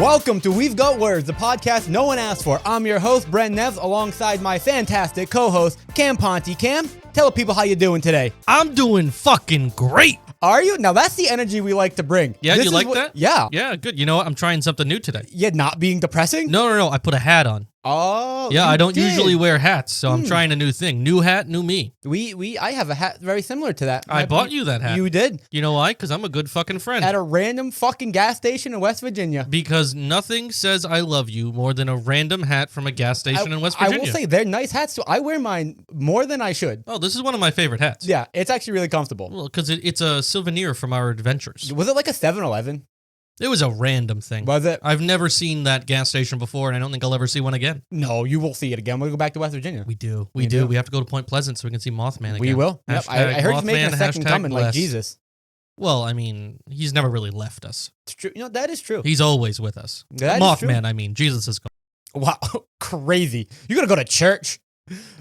Welcome to We've Got Words, the podcast no one asked for. I'm your host, Brent Neves, alongside my fantastic co-host, Cam Ponte. Cam, tell people how you doing today. I'm doing fucking great. Are you? Now, that's the energy we like to bring. Yeah, you like that? Yeah. Yeah, good. You know what? I'm trying something new today. Yeah, not being depressing? No. I put a hat on. Oh, yeah, I don't did. usually wear hats, so I'm trying a new thing. New hat, new me. I have a hat very similar to that. I bought you that hat. You did? You know why? Because I'm a good fucking friend. At a random fucking gas station in West Virginia. Because nothing says I love you more than a random hat from a gas station in West Virginia. I will say, they're nice hats, too. I wear mine more than I should. Oh, this is one of my favorite hats. Yeah, it's actually really comfortable. Well, because it's a souvenir from our adventures. Was it like a 7-Eleven? It was a random thing. Was it? I've never seen that gas station before, and I don't think I'll ever see one again. No, you will see it again. We'll go back to West Virginia. We do. We do. We have to go to Point Pleasant so we can see Mothman again. We will. Yep. I heard he's making a second coming like bless. Jesus. Well, I mean, he's never really left us. It's true. You know, that is true. He's always with us. That is true. Mothman, I mean. Jesus is gone. Wow. Crazy. You're going to go to church?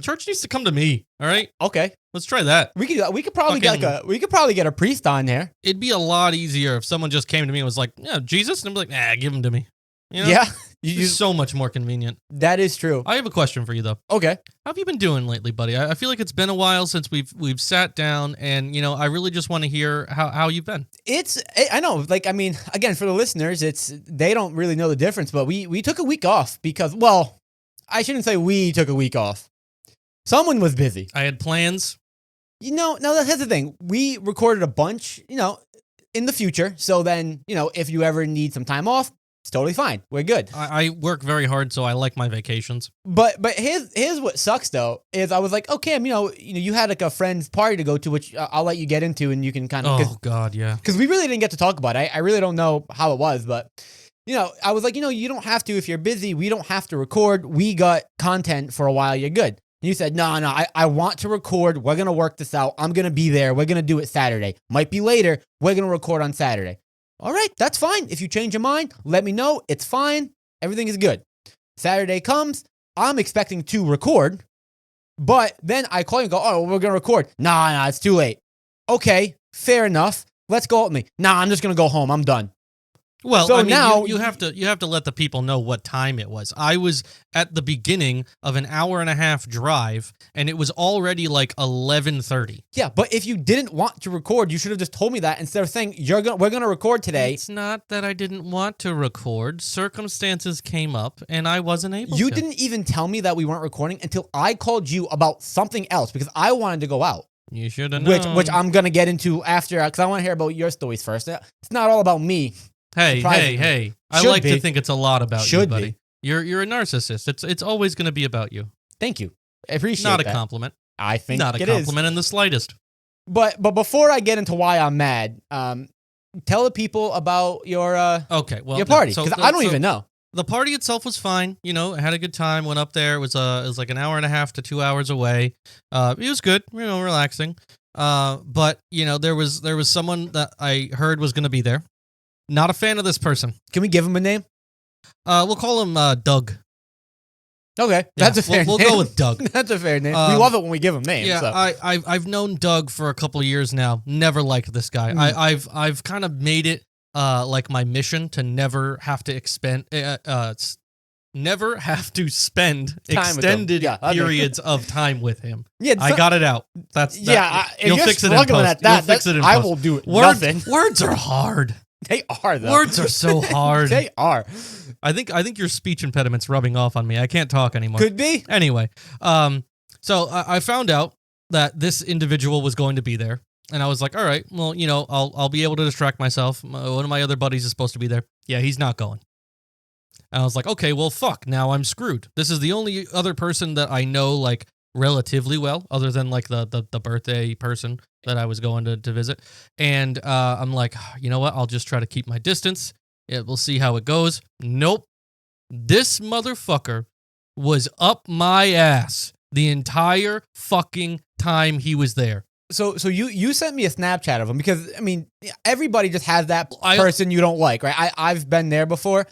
Church needs to come to me, all right? Okay. Let's try that. We could probably get a priest on there. It'd be a lot easier if someone just came to me and was like, yeah, Jesus? And I'm like, give him to me. You know? Yeah. It's so much more convenient. That is true. I have a question for you, though. Okay. How have you been doing lately, buddy? I feel like it's been a while since we've sat down, and, you know, I really just want to hear how you've been. I know, like, I mean, again, for the listeners, they don't really know the difference, but we took a week off because, well, I shouldn't say we took a week off. Someone was busy. I had plans. You know, now here's the thing. We recorded a bunch, you know, in the future. So then, you know, if you ever need some time off, it's totally fine. We're good. I work very hard, so I like my vacations. But here's what sucks though is I was like, okay, you know, you had like a friend's party to go to, which I'll let you get into, and you can kind of. Oh God, yeah. Because we really didn't get to talk about it. I really don't know how it was, but you know, I was like, you know, you don't have to if you're busy. We don't have to record. We got content for a while. You're good. You said, no, I want to record. We're going to work this out. I'm going to be there. We're going to do it Saturday. Might be later. We're going to record on Saturday. All right, that's fine. If you change your mind, let me know. It's fine. Everything is good. Saturday comes. I'm expecting to record. But then I call you and go, oh, we're going to record. Nah, it's too late. Okay, fair enough. Let's go with me. Nah, I'm just going to go home. I'm done. Well, so I mean, now you have to let the people know what time it was. I was at the beginning of an hour and a half drive, and it was already like 11:30. Yeah, but if you didn't want to record, you should have just told me that instead of saying we're gonna record today. It's not that I didn't want to record. Circumstances came up, and I wasn't able to. You didn't even tell me that we weren't recording until I called you about something else because I wanted to go out. You should have known. Which I'm gonna get into after because I want to hear about your stories first. It's not all about me. Hey. I like to think it's a lot about you, buddy. You're a narcissist. It's always going to be about you. Thank you. I appreciate that. Not a compliment. I think not a compliment in the slightest. But before I get into why I'm mad, tell the people about your your party because I don't even know. The party itself was fine. You know, I had a good time. Went up there. It was like an hour and a half to 2 hours away. It was good. You know, relaxing. But you know, there was someone that I heard was going to be there. Not a fan of this person. Can we give him a name? We'll call him Doug. Okay, that's a fair name. We'll go with Doug. That's a fair name. We love it when we give him names. Yeah, so. I've known Doug for a couple of years now. Never liked this guy. I've kind of made it like my mission to never have to spend extended periods of time with him. Yeah, I got it out. You'll fix it in post. You'll fix it in post. I will do it. Words are hard. They are, though. Words are so hard. They are. I think your speech impediment's rubbing off on me. I can't talk anymore. Could be. Anyway, so I found out that this individual was going to be there, and I was like, all right, well, you know, I'll be able to distract myself. One of my other buddies is supposed to be there. Yeah, he's not going. And I was like, okay, well, fuck. Now I'm screwed. This is the only other person that I know, like, relatively well, other than like the birthday person that I was going to visit. And I'm like, you know what? I'll just try to keep my distance. We'll see how it goes. Nope. This motherfucker was up my ass the entire fucking time he was there. So you sent me a Snapchat of him because, I mean, everybody just has that person you don't like, right? I've been there before.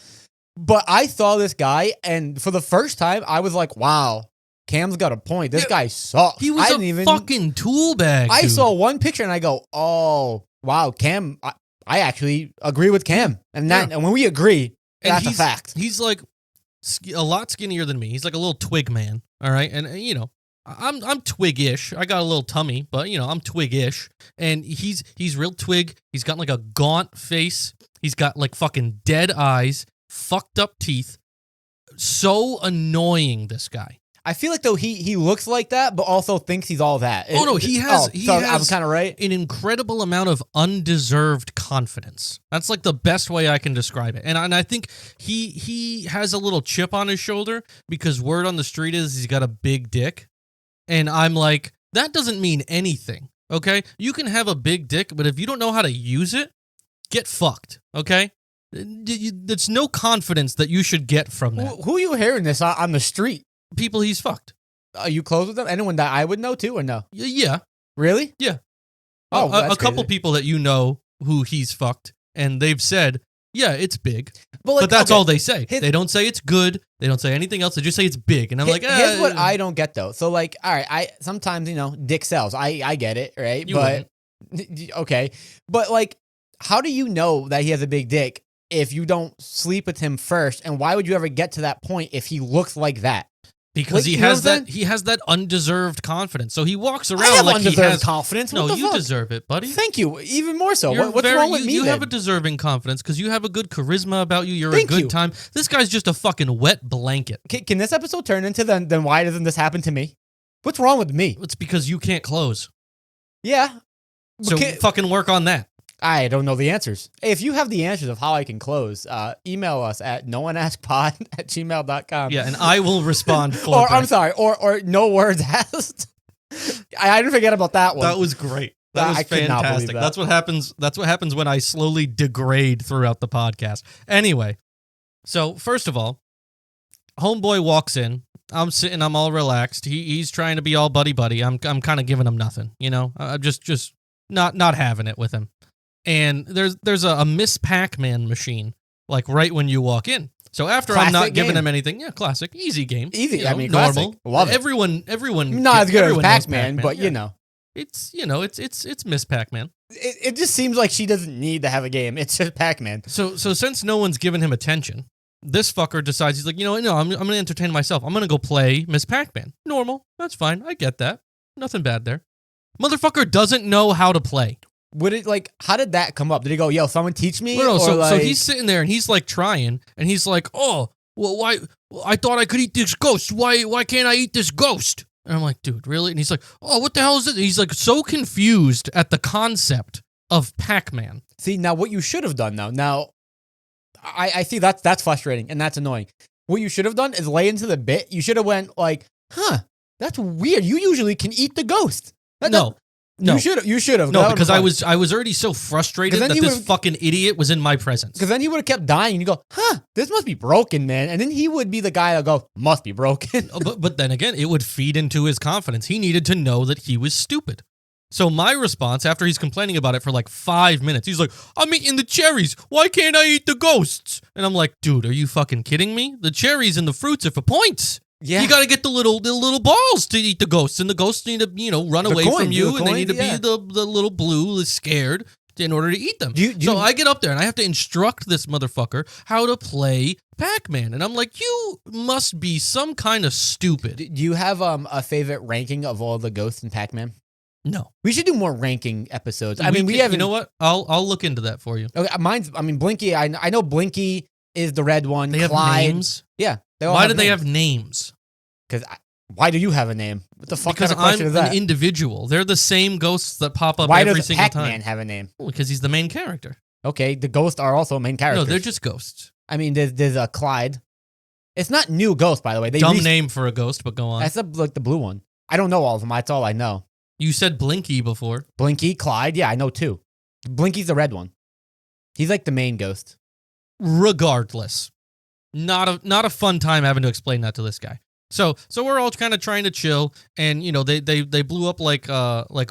But I saw this guy, and for the first time, I was like, wow. Cam's got a point. This guy sucks. He was fucking tool bag. I saw one picture and I go, oh, wow, Cam. I actually agree with Cam. And when we agree, And That's a fact. He's like a lot skinnier than me. He's like a little twig man. All right. And you know, I'm twig-ish. I got a little tummy, but you know, I'm twig-ish. And he's real twig. He's got like a gaunt face. He's got like fucking dead eyes, fucked up teeth. So annoying, this guy. I feel like though he looks like that, but also thinks he's all that. Oh no, he has. I'm kind of right. An incredible amount of undeserved confidence. That's like the best way I can describe it. And I think he has a little chip on his shoulder because word on the street is he's got a big dick. And I'm like, that doesn't mean anything. Okay, you can have a big dick, but if you don't know how to use it, get fucked. Okay, there's no confidence that you should get from that. Who are you hearing this on the street? People he's fucked. Are you close with them? Anyone that I would know too, or no? Yeah. Really? Yeah. Oh, a couple people that you know who he's fucked, and they've said, yeah, it's big. But that's all they say. They don't say it's good. They don't say anything else. They just say it's big. And I'm like, here's what I don't get though. So like, all right, I sometimes, you know, dick sells. I get it, right? Okay. But like, how do you know that he has a big dick if you don't sleep with him first? And why would you ever get to that point if he looks like that? Because he has that undeserved confidence. So he walks around I have like undeserved he has confidence. What No, the you fuck? deserve it, buddy. Thank you. Even more so. You're What's wrong with me? You then? have a deserving confidence because you have a good charisma about you. You're Thank a good you. time. This guy's just a fucking wet blanket. Can this episode turn into then why doesn't this happen to me? What's wrong with me? It's because you can't close. Yeah. So fucking work on that. I don't know the answers. If you have the answers of how I can close, email us at nooneaskpod@gmail.com. Yeah, and I will respond for Or I'm sorry, or no words asked. I didn't forget about that one. That was great. That was I could not believe fantastic. that. That's what happens when I slowly degrade throughout the podcast. Anyway, so first of all, homeboy walks in. I'm sitting. I'm all relaxed. He's trying to be all buddy. I'm kind of giving him nothing. You know, I'm just not having it with him. And there's a Miss Pac-Man machine like right when you walk in. So after Classic I'm not giving game. him anything, yeah, classic, easy game, Easy. you know, I mean, normal. classic. Love it. Everyone. Not as good as everyone knows Pac-Man, but yeah. you know. It's Miss Pac-Man. It just seems like she doesn't need to have a game. It's just Pac-Man. So since no one's given him attention, this fucker decides he's like, no, I'm going to entertain myself. I'm going to go play Miss Pac-Man. Normal. That's fine. I get that. Nothing bad there. Motherfucker doesn't know how to play. Would it like? How did that come up? Did he go, "Yo, someone teach me"? No. So like, he's sitting there and he's like trying, and he's like, "Oh, well, why? I thought I could eat this ghost. Why can't I eat this ghost?" And I'm like, "Dude, really?" And he's like, "Oh, what the hell is this?" He's like so confused at the concept of Pac-Man. See, now what you should have done now, I see that's frustrating and that's annoying. What you should have done is lay into the bit. You should have went like, "Huh, that's weird. You usually can eat the ghost." No. You should have. No, because I was already so frustrated that this fucking idiot was in my presence. Because then he would have kept dying. And you go, "Huh, this must be broken, man." And then he would be the guy that go, "Must be broken." But then again, it would feed into his confidence. He needed to know that he was stupid. So my response, after he's complaining about it for like 5 minutes, he's like, "I'm eating the cherries. Why can't I eat the ghosts?" And I'm like, "Dude, are you fucking kidding me? The cherries and the fruits are for points. Yeah. You got to get the little balls to eat the ghosts, and the ghosts need to, run away from you, and they need to be the little blue scared in order to eat them. So I get up there, and I have to instruct this motherfucker how to play Pac-Man. And I'm like, you must be some kind of stupid. Do you have a favorite ranking of all the ghosts in Pac-Man? No. We should do more ranking episodes. We have. You know what? I'll look into that for you. Okay, Blinky, I know Blinky is the red one. They have Clyde, names? Yeah. Why do they have names? Because why do you have a name? What the fuck because kind of question I'm is that? an individual. They're the same ghosts that pop up Why every does single Pac-Man time. have a name? Well, because he's the main character. Okay, the ghosts are also main characters. No, they're just ghosts. I mean, there's a Clyde. It's not new ghost, by the way. Dumb name for a ghost, but go on. That's like the blue one. I don't know all of them. That's all I know. You said Blinky before. Blinky, Clyde. Yeah, I know two. Blinky's the red one. He's like the main ghost. Regardless, not a fun time having to explain that to this guy. So we're all kind of trying to chill, and they blew up like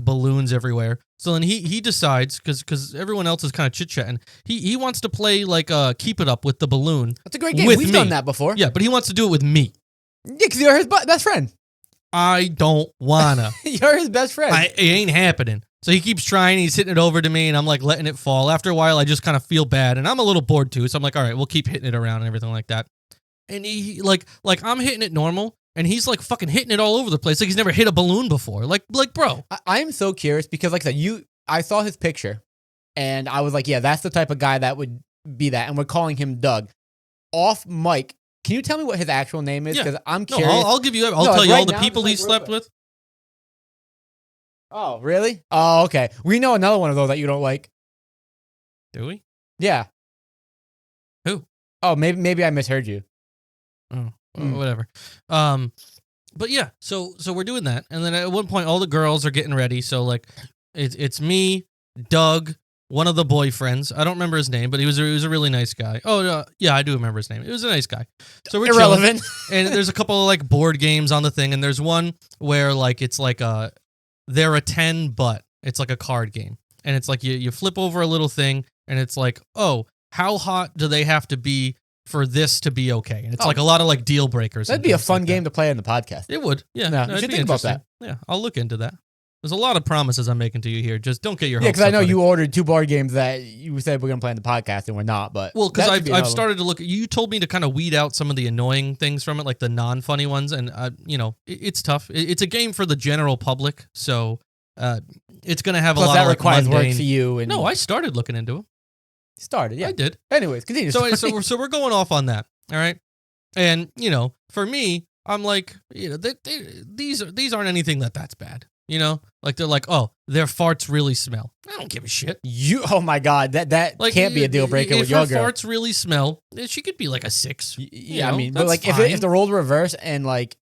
balloons everywhere. So then he decides because everyone else is kind of chit chatting. He wants to play like keep it up with the balloon. That's a great game. We've done that before. Yeah, but he wants to do it with me. Yeah, because you're his best friend. I don't wanna. You're his best friend. It ain't happening. So he keeps trying. He's hitting it over to me, and I'm like letting it fall. After a while, I just kind of feel bad, and I'm a little bored too. So I'm like, all right, we'll keep hitting it around and everything like that. And he like I'm hitting it normal, and he's like fucking hitting it all over the place. Like he's never hit a balloon before. Like bro. I am so curious because, like I said, I saw his picture, and I was like, yeah, that's the type of guy that would be that, and we're calling him Doug. Off mic, can you tell me what his actual name is? Yeah. Because I'm No, curious. I'll give you. I'll tell you all the people he slept with. Oh, really? Oh, okay. We know another one of those that you don't like. Do we? Yeah. Who? Oh, maybe I misheard you. Oh, whatever. But yeah, so we're doing that, and then at one point, all the girls are getting ready. So like, it's me, Doug, one of the boyfriends. I don't remember his name, but he was a really nice guy. Oh yeah, I do remember his name. He was a nice guy. So we're irrelevant. And there's a couple of like board games on the thing, and there's one where like it's like they're a 10, but it's like a card game, and it's like you flip over a little thing, and it's like, oh, how hot do they have to be for this to be okay? And it's like a lot of like deal breakers. That'd be a fun game to play in the podcast. It would, yeah. No, you should think about that. Yeah, I'll look into that. There's a lot of promises I'm making to you here. Just don't get your hopes Yeah, because I know up, buddy. you ordered 2 board games that you said we're gonna play in the podcast, and we're not. But well, because that should be I've another started to look. You told me to kind of weed out some of the annoying things from it, like the non-funny ones, and it's tough. It's a game for the general public, so it's gonna have Plus, a lot that of like requires mundane. work for you. And No, I started looking into them. started. Yeah, I did. Anyways, continue. So we're going off on that. All right, and for me, I'm like, these aren't anything that's bad. Like they're like, oh, their farts really smell. I don't give a shit. Oh my god, that Like, can't be a deal breaker with your If her girl. farts really smell, she could be like a 6. Yeah, I mean, but that's like fine. if the roles were reversed and like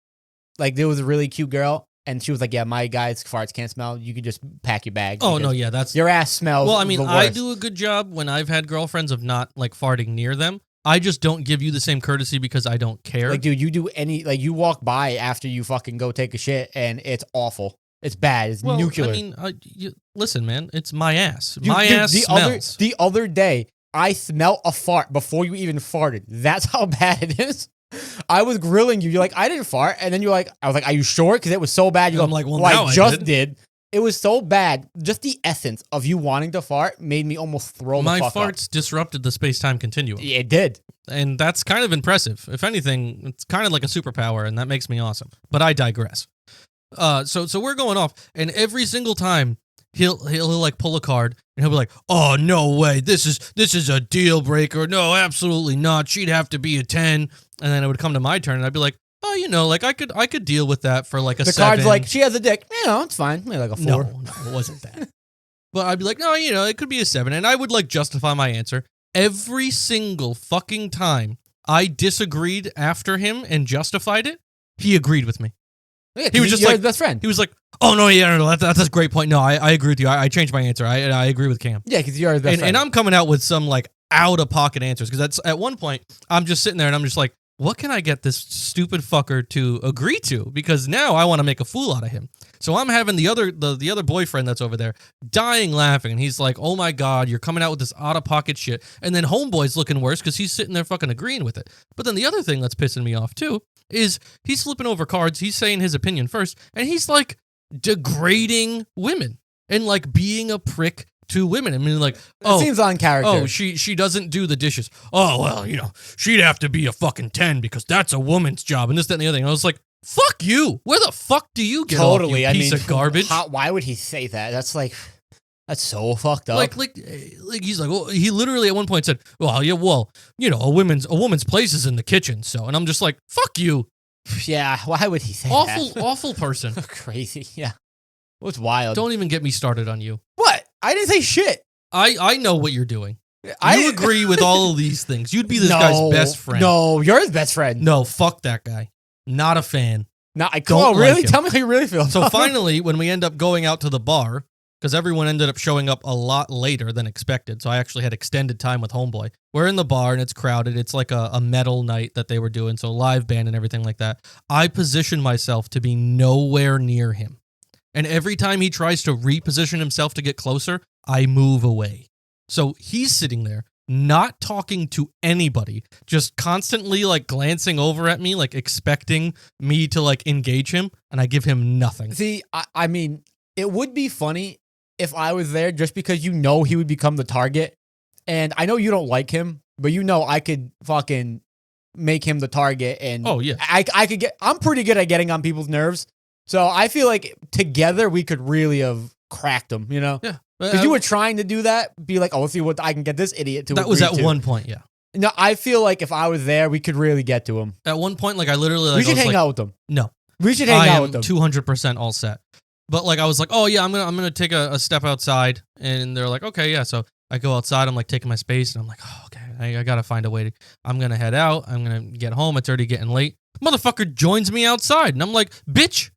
there was a really cute girl and she was like, yeah, my guy's farts can't smell, you could just pack your bag. Oh no, because yeah, that's your ass smells. well. I mean, the I worst. do a good job when I've had girlfriends of not like farting near them. I just don't give you the same courtessy because I don't care. Like, dude, you do you walk by after you fucking go take a shit and it's awful. It's bad. It's nuclear. I mean, listen, man, it's my ass. Dude, My ass smells. The other day, I smelled a fart before you even farted. That's how bad it is. I was grilling you. You're like, I didn't fart. And then I was like, are you sure? Because it was so bad. I'm like, well, I now just did. It was so bad. Just the essence of you wanting to fart made me almost throw My the fuck farts disrupted the space-time continuum. up. It did. And that's kind of impressive. If anything, it's kind of like a superpower, and that makes me awesome. But I digress. So we're going off, and every single time he'll like pull a card, and he'll be like, "Oh no way, this is a deal breaker. No, absolutely not. She'd have to be a 10." And then it would come to my turn, and I'd be like, "Oh, like I could deal with that for like a 7." The card's like, she has a dick. It's fine. Maybe like a 4. No, it wasn't that. But I'd be like, no, it could be a 7, and I would like justify my answer every single fucking time. I disagreed after him and justified it. He agreed with me. Yeah, He was just you're like his best friend. He was like, "Oh no, yeah, no, that's a great point. No, I agree with you. I changed my answer. I agree with Cam." Yeah, because you're his best friend. And I'm coming out with some like out of pocket answers because that's at one point I'm just sitting there and I'm just like, what can I get this stupid fucker to agree to? Because now I want to make a fool out of him. So I'm having the other boyfriend that's over there dying laughing, and he's like, "Oh my god, you're coming out with this out of pocket shit." And then homeboy's looking worse because he's sitting there fucking agreeing with it. But then the other thing that's pissing me off too is he's flipping over cards. He's saying his opinion first, and he's like degrading women and like being a prick to women. I mean, like, it seems on character. Oh, she doesn't do the dishes. Oh, well, she'd have to be a fucking 10 because that's a woman's job, and this, that, and the other thing. I was like, fuck you. Where the fuck do you get totally. off, you piece of garbage? Why would he say that? That's so fucked up. Like he's like, well, he literally at one point said, well, yeah, well, a woman's place is in the kitchen. So, and I'm just like, fuck you. Yeah, why would he say that? Awful person. Crazy. Yeah. It was wild. Don't even get me started on you. What? I didn't say shit. I know what you're doing. You agree with all of these things. You'd be this guy's best friend. No, you're his best friend. No, fuck that guy. Not a fan. No, don't really? like him. Tell me how you really feel. So finally, when we end up going out to the bar, because everyone ended up showing up a lot later than expected, so I actually had extended time with Homeboy. We're in the bar and it's crowded. It's like a metal night that they were doing, so live band and everything like that. I position myself to be nowhere near him. And every time he tries to reposition himself to get closer, I move away. So he's sitting there, not talking to anybody, just constantly like glancing over at me, like expecting me to like engage him, and I give him nothing. See, I mean, it would be funny if I was there, just because you know he would become the target. And I know you don't like him, but you know I could fucking make him the target. And Oh, yeah. I'm pretty good at getting on people's nerves. So I feel like together we could really have cracked him, you know? Yeah. Because you were trying to do that, be like, oh, let's see what I can get this idiot to. That was at agree to. one point, yeah. No, I feel like if I was there, we could really get to him. At one point, like I literally, like, We should I was hang like, out with him. No, We should hang I out am with him. 200% all set. But like I was like, oh yeah, I'm gonna take a step outside, and they're like, okay, yeah. So I go outside. I'm like taking my space, and I'm like, oh, okay, I gotta find a way to. I'm gonna head out. I'm gonna get home. It's already getting late. Motherfucker joins me outside, and I'm like, bitch,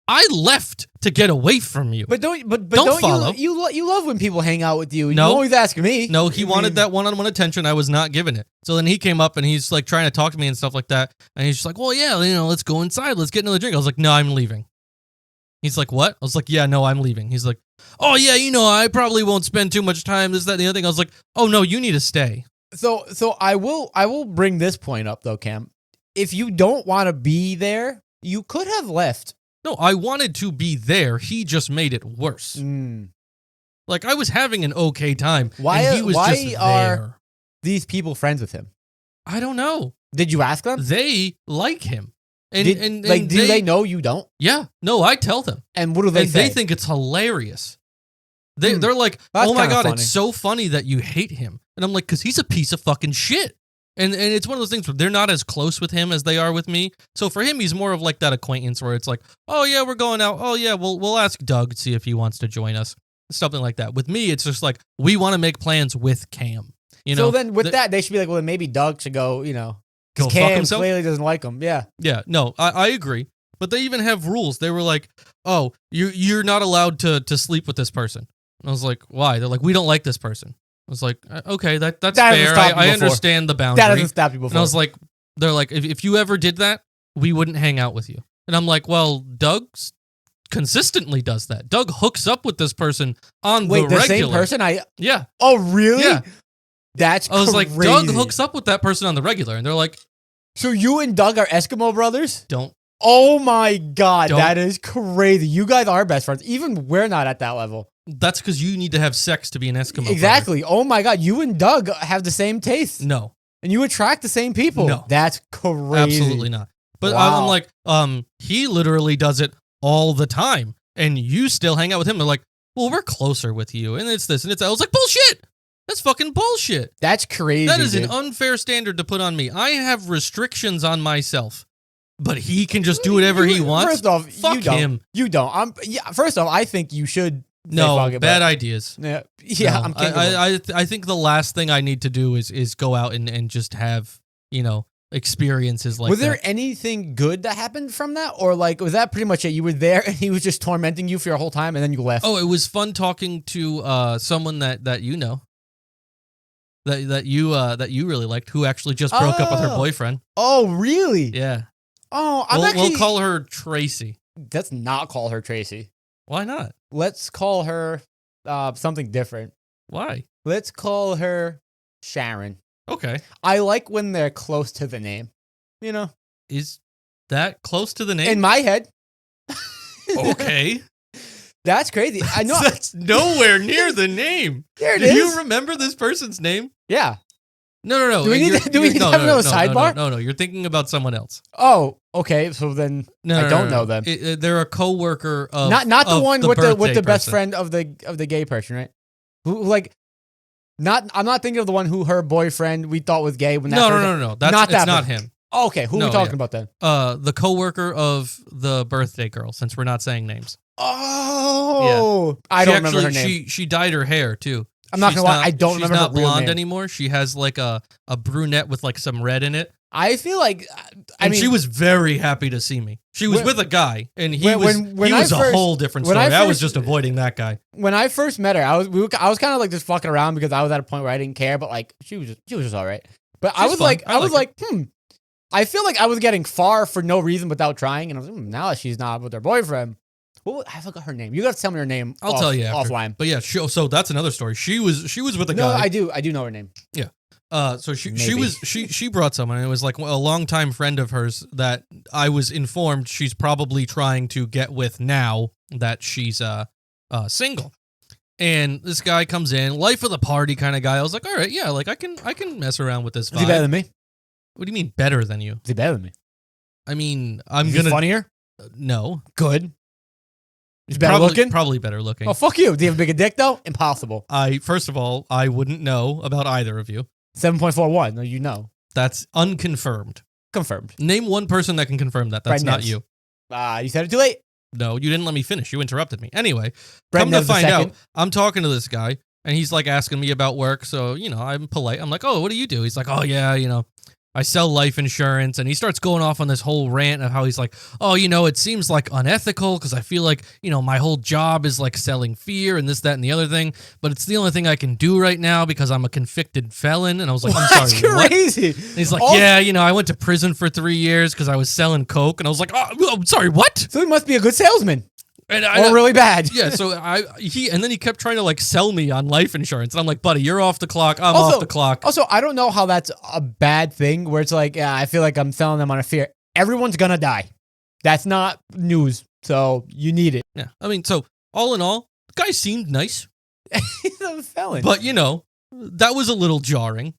I left to get away from you. But don't follow. You love when people hang out with you. No. You always ask me. No, he wanted that one-on-one attention. I was not giving it. So then he came up and he's like trying to talk to me and stuff like that. And he's just like, well, yeah, let's go inside. Let's get another drink. I was like, no, I'm leaving. He's like, what? I was like, yeah, no, I'm leaving. He's like, oh, yeah, I probably won't spend too much time, this, that, and the other thing. I was like, oh, no, you need to stay. So I will bring this point up, though, Cam. If you don't want to be there, you could have left. No, I wanted to be there. He just made it worse. Like, I was having an okay time. Why, and he was why just are there. these people friends with him? I don't know. Did you ask them? They like him. And, do they know you don't? Yeah. No, I tell them. And what do they and say? they think it's hilarious. They're like, That's oh my kinda God, funny. it's so funny that you hate him. And I'm like, because he's a piece of fucking shit. And it's one of those things where they're not as close with him as they are with me. So for him, he's more of like that acquaintance where it's like, oh yeah, we're going out. Oh yeah, we'll ask Doug, see if he wants to join us. Something like that. With me, it's just like, we want to make plans with Cam. So then with that, they should be like, well, then maybe Doug should go, go because fuck Cam himself. clearly doesn't like him. Yeah. Yeah, no, I agree. But they even have rules. They were like, oh, you're not allowed to sleep with this person. And I was like, why? They're like, we don't like this person. I was like, okay, that's That fair. hasn't stopped you I before. understand the boundary. That doesn't stop you before. And I was like, they're like, if you ever did that, we wouldn't hang out with you. And I'm like, well, Doug consistently does that. Doug hooks up with this person on Wait, the the regular. same person? Yeah. Oh, really? Yeah. That's I was crazy. like, Doug hooks up with that person on the regular. And they're like, So you and Doug are Eskimo brothers? don't. Oh my God, Don't. that is crazy. You guys are best friends. Even we're not at that level. That's because you need to have sex to be an Eskimo. Exactly. Oh my God, you and Doug have the same taste. Brother. No. And you attract the same people. No. That's crazy. Absolutely not. But Wow. I'm like, he literally does it all the time. And you still hang out with him. They're like, well, we're closer with you. And it's this and it's that. I was like, bullshit. That's fucking bullshit. That's crazy. That is dude. an unfair standard to put on me. I have restrictions on myself. But he can just do whatever he wants. First off, Fuck you don't. him. You don't. First off, I think you should. No, fuck it, bad but- ideas. Yeah, No, I'm kidding. I think the last thing I need to do is go out and just have, experiences like was there that. anything good that happened from that, or like was that pretty much it? You were there and he was just tormenting you for your whole time, and then you left. Oh, it was fun talking to someone that you know. That you really liked, who actually just broke up with her Oh. boyfriend. Oh, really? Yeah. Oh, We'll call her Tracy. Let's not call her Tracy. Why not? Let's call her something different. Why? Let's call her Sharon. Okay. I like when they're close to the name. Is that close to the name? In my head. Okay. That's crazy. I know. That's nowhere near the name. There it Do is. you remember this person's name? Yeah. No. Do we need to have another sidebar? No. You're thinking about someone else. Oh, okay. So then No, I don't know them. They're a coworker of Not the of one with birthday the best person. friend of the gay person, right? Who like I'm not thinking of the one who her boyfriend we thought was gay when that No. That's Not that it's not person. him. Oh, okay, who are No, we talking yeah. about then? The coworker of the birthday girl, since we're not saying names. Oh, I don't remember her name. She dyed her hair too. I'm not gonna lie, I don't remember She's her not real blonde name. anymore. She has like a brunette with like some red in it. I feel like And she was very happy to see me. She was When- with a guy, and he when- was when he I was a first- whole different when story. I I was first- just avoiding that guy. when I first met her, I was kind of like just fucking around because I was at a point where I didn't care, but like she was just all right. But I She's was fun. like I like I feel like I was getting far for no reason without trying, and I was like, now that she's not with her boyfriend. I forgot her name. You got to tell me her name. I'll tell you after. offline. But yeah, so that's another story. She was with a No, guy. I do know her name. So she Maybe. she brought someone, and it was like a longtime friend of hers that I was informed she's probably trying to get with now that she's single. And this guy comes in, life of the party kind of guy. I was like, all right, yeah, like I can mess around with this vibe. Is he better than me? What do you mean better than you? Is he better than me? I mean, Is he funnier? No. Good. He's better looking? Probably better looking. Oh, fuck you. Do you have a bigger dick, though? Impossible. First of all, I wouldn't know about either of you. 7.41. No, you know. That's unconfirmed. Confirmed. Name one person that can confirm that. That's Brent not Ness. you. You said it too late. No, you didn't let me finish. You interrupted me. Anyway, Brent come to Ness the find out, second. I'm talking to this guy, and he's like asking me about work. So, I'm polite. I'm like, oh, what do you do? He's like, oh, yeah, I sell life insurance. And he starts going off on this whole rant of how he's like, oh, it seems like unethical because I feel like, my whole job is like selling fear and this, that, and the other thing. But it's the only thing I can do right now because I'm a convicted felon. And I was like, I'm sorry, That's crazy. what? And he's like, I went to prison for 3 years because I was selling coke. And I was like, oh, I'm sorry, what? So he must be a good salesman. And or really bad. Yeah, so and then he kept trying to like sell me on life insurance. And I'm like, buddy, you're off the clock. I'm off the clock. Also, I don't know how that's a bad thing where it's like, yeah, I feel like I'm selling them on a fear. Everyone's going to die. That's not news. So you need it. Yeah. I mean, so all in all, the guy seemed nice. He's a felon. But, that was a little jarring.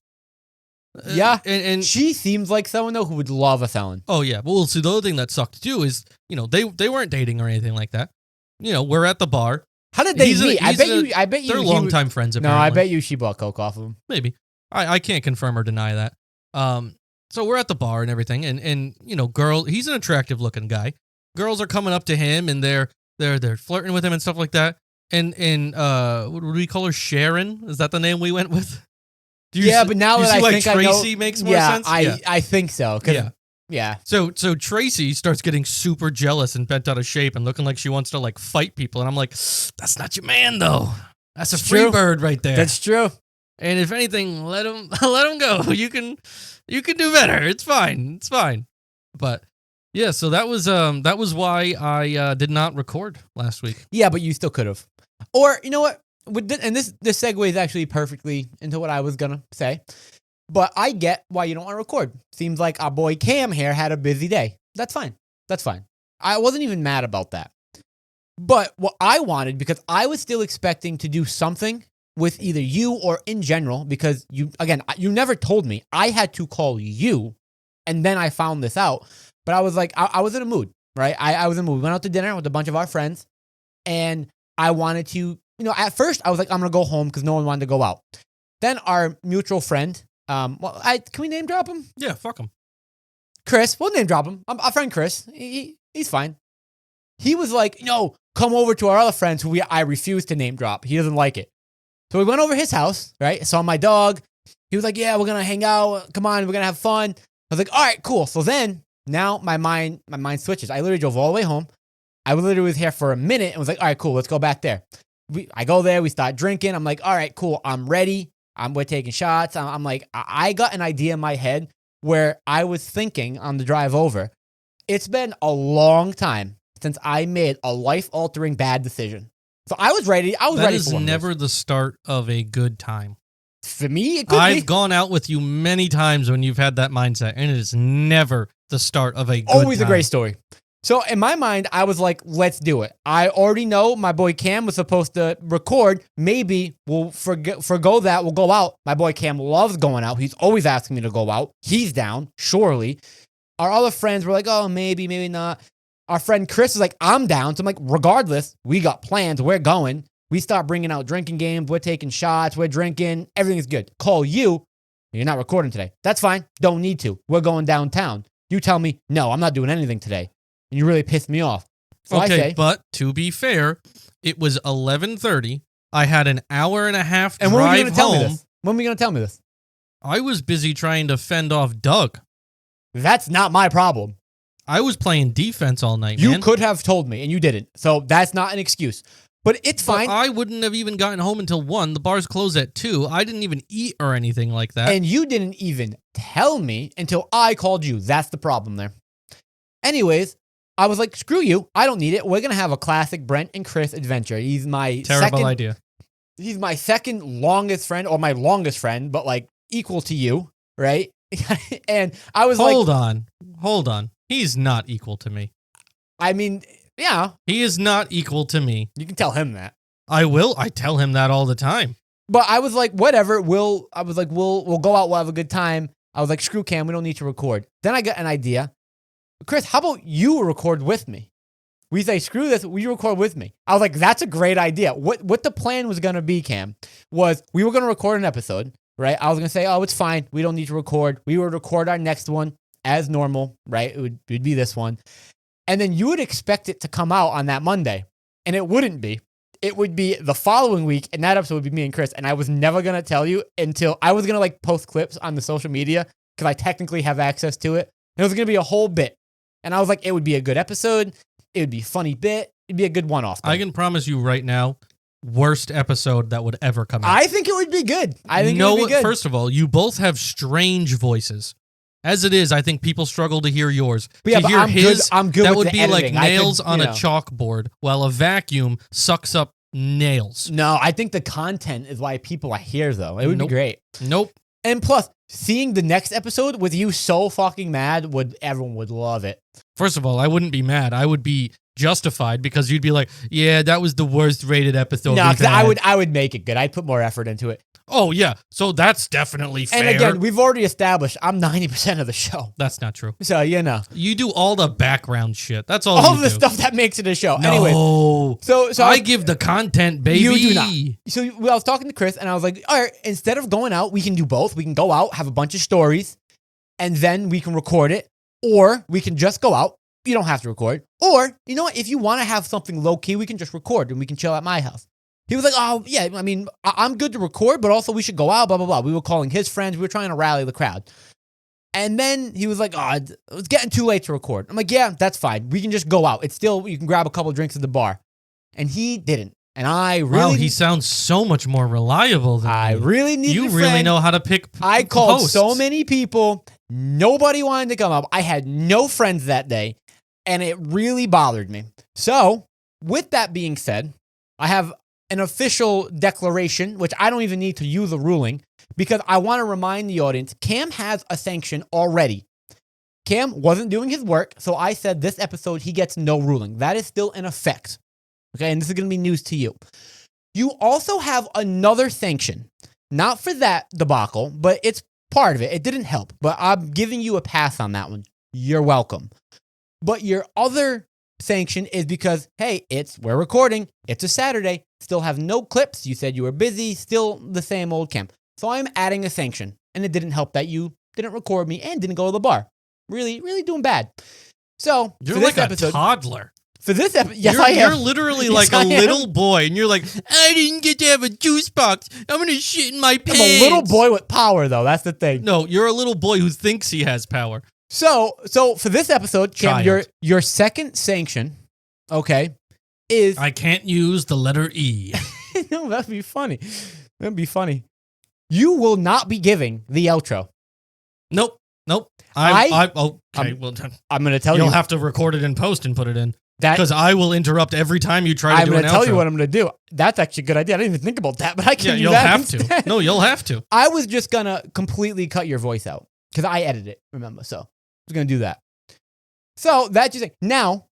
Yeah. And she seems like someone, though, who would love a felon. Oh, yeah. Well, see, the other thing that sucked, too, is, they weren't dating or anything like that. We're at the bar. How did they meet? I bet you. They're longtime friends, apparently. No, I bet you she bought coke off of him. Maybe. I can't confirm or deny that. So we're at the bar and everything, and girl, he's an attractive looking guy. Girls are coming up to him and they're flirting with him and stuff like that. And what do we call her? Sharon? Is that the name we went with? But now that I think Tracy makes more sense. I think so. Yeah. So Tracy starts getting super jealous and bent out of shape and looking like she wants to like fight people. And I'm like, that's not your man though. That's a free bird right there. That's true. And if anything, let him go. You can do better. It's fine. But yeah, so that was why I did not record last week. Yeah, but you still could have. Or you know what? And this segues actually perfectly into what I was gonna say. But I get why you don't want to record. Seems like our boy Cam here had a busy day. That's fine. I wasn't even mad about that. But what I wanted, because I was still expecting to do something with either you or in general, because you never told me. I had to call you, and then I found this out. But I was like, I was in a mood, right? I was in a mood. We went out to dinner with a bunch of our friends, and I wanted to, at first I was like, I'm going to go home because no one wanted to go out. Then our mutual friend, can we name drop him? Yeah, fuck him. Chris, we'll name drop him. Our friend Chris, he's fine. He was like, come over to our other friends who I refuse to name drop. He doesn't like it. So we went over his house, right? Saw my dog. He was like, yeah, we're going to hang out. Come on, we're going to have fun. I was like, all right, cool. So then now my mind switches. I literally drove all the way home. I literally was here for a minute and was like, all right, cool, let's go back there. I go there, we start drinking. I'm like, all right, cool, I'm ready. We're taking shots. I'm like, I got an idea in my head where I was thinking on the drive over, it's been a long time since I made a life-altering bad decision. So I was ready. That is never the start of a good time. For me, it could be. I've gone out with you many times when you've had that mindset, and it is never the start of a good Always time. A great story. So in my mind, I was like, let's do it. I already know my boy Cam was supposed to record. Maybe we'll forgo that. We'll go out. My boy Cam loves going out. He's always asking me to go out. He's down, surely. Our other friends were like, oh, maybe, maybe not. Our friend Chris is like, I'm down. So I'm like, regardless, we got plans. We're going. We start bringing out drinking games. We're taking shots. We're drinking. Everything's good. Call you. You're not recording today. That's fine. Don't need to. We're going downtown. You tell me, no, I'm not doing anything today. And you really pissed me off. So okay, I say, but to be fair, it was 11:30. I had an hour and a half drive and when were you gonna tell home. me this? When were you going to tell me this? I was busy trying to fend off Doug. That's not my problem. I was playing defense all night, You man. could have told me, and you didn't. So that's not an excuse. But it's fine. I wouldn't have even gotten home until 1. The bars closed at 2. I didn't even eat or anything like that. And you didn't even tell me until I called you. That's the problem there. Anyways, I was like, screw you. I don't need it. We're going to have a classic Brent and Chris adventure. He's my Terrible idea. He's my second longest friend, or my longest friend, but like equal to you, right? And I was Hold on. He's not equal to me. I mean, yeah. He is not equal to me. You can tell him that. I will. I tell him that all the time. But I was like, whatever. We'll go out. We'll have a good time. I was like, screw Cam. We don't need to record. Then I got an idea. Chris, how about you record with me? We say, screw this. We record with me. I was like, that's a great idea. What the plan was going to be, Cam, was we were going to record an episode, right? I was going to say, oh, it's fine. We don't need to record. We would record our next one as normal, right? It would be this one. And then you would expect it to come out on that Monday. And it wouldn't be. It would be the following week, and that episode would be me and Chris. And I was never going to tell you until I was going to like post clips on the social media because I technically have access to it. And it was going to be a whole bit. And I was like, it would be a good episode. It would be a funny bit. It'd be a good one-off thing. I can promise you right now, worst episode that would ever come out. I think it would be good. I think it would be good. First of all, you both have strange voices. As it is, I think people struggle to hear yours. But yeah, to but hear I'm his, good. I'm good. That with would the be like editing. nails on a chalkboard, while a vacuum sucks up nails. No, I think the content is why people are here, though. It would be great. Nope. And plus, seeing the next episode with you so fucking mad, everyone would love it. First of all, I wouldn't be mad. I would be justified because you'd be like, yeah, that was the worst rated episode. No, because I would make it good. I'd put more effort into it. Oh, yeah. So that's definitely fair. And again, we've already established I'm 90% of the show. That's not true. So, you know. You do all the background shit. That's all All you the do. stuff that makes it a show. No. Anyway. So I give the content, baby. You do not. So I was talking to Chris, and I was like, all right, instead of going out, we can do both. We can go out, have a bunch of stories, and then we can record it. Or we can just go out. You don't have to record. Or, you know what? If you want to have something low-key, we can just record, and we can chill at my house. He was like, oh, yeah, I mean, I'm good to record, but also we should go out, blah, blah, blah. We were calling his friends. We were trying to rally the crowd. And then he was like, oh, it was getting too late to record. I'm like, yeah, that's fine. We can just go out. It's still, you can grab a couple of drinks at the bar. And he didn't. And I really... Wow, he sounds so much more reliable than I you. really need You really know how to pick I called hosts. so many people. Nobody wanted to come up. I had no friends that day. And it really bothered me. So, with that being said, I have an official declaration, which I don't even need to use a ruling, because I want to remind the audience, Cam has a sanction already. Cam wasn't doing his work, so I said this episode he gets no ruling. That is still in effect. Okay, and this is going to be news to you. You also have another sanction. Not for that debacle, but it's part of it. It didn't help, but I'm giving you a pass on that one. You're welcome. But your other sanction is because, hey, we're recording. It's a Saturday. Still have no clips. You said you were busy. Still the same old Cam. So I'm adding a sanction. And it didn't help that you didn't record me and didn't go to the bar. Really, really doing bad. So You're for like this a episode, toddler. For this episode, yes, I am. You're literally Yes, like I a am. little boy, and you're like, I didn't get to have a juice box. I'm gonna shit in my pants. I'm a little boy with power, though. That's the thing. No, you're a little boy who thinks he has power. So for this episode, Cam, your second sanction, okay, is I can't use the letter E. No, that'd be funny. That'd be funny. You will not be giving the outro. Nope. Okay. I'm going to tell you. You'll have to record it in post and put it in. That because I will interrupt every time you try to do an outro. I'm going to tell you what I'm going to do. That's actually a good idea. I didn't even think about that, but I can do that instead. No, you'll have to. I was just going to completely cut your voice out because I edit it, remember? So I was going to do that. So that's just now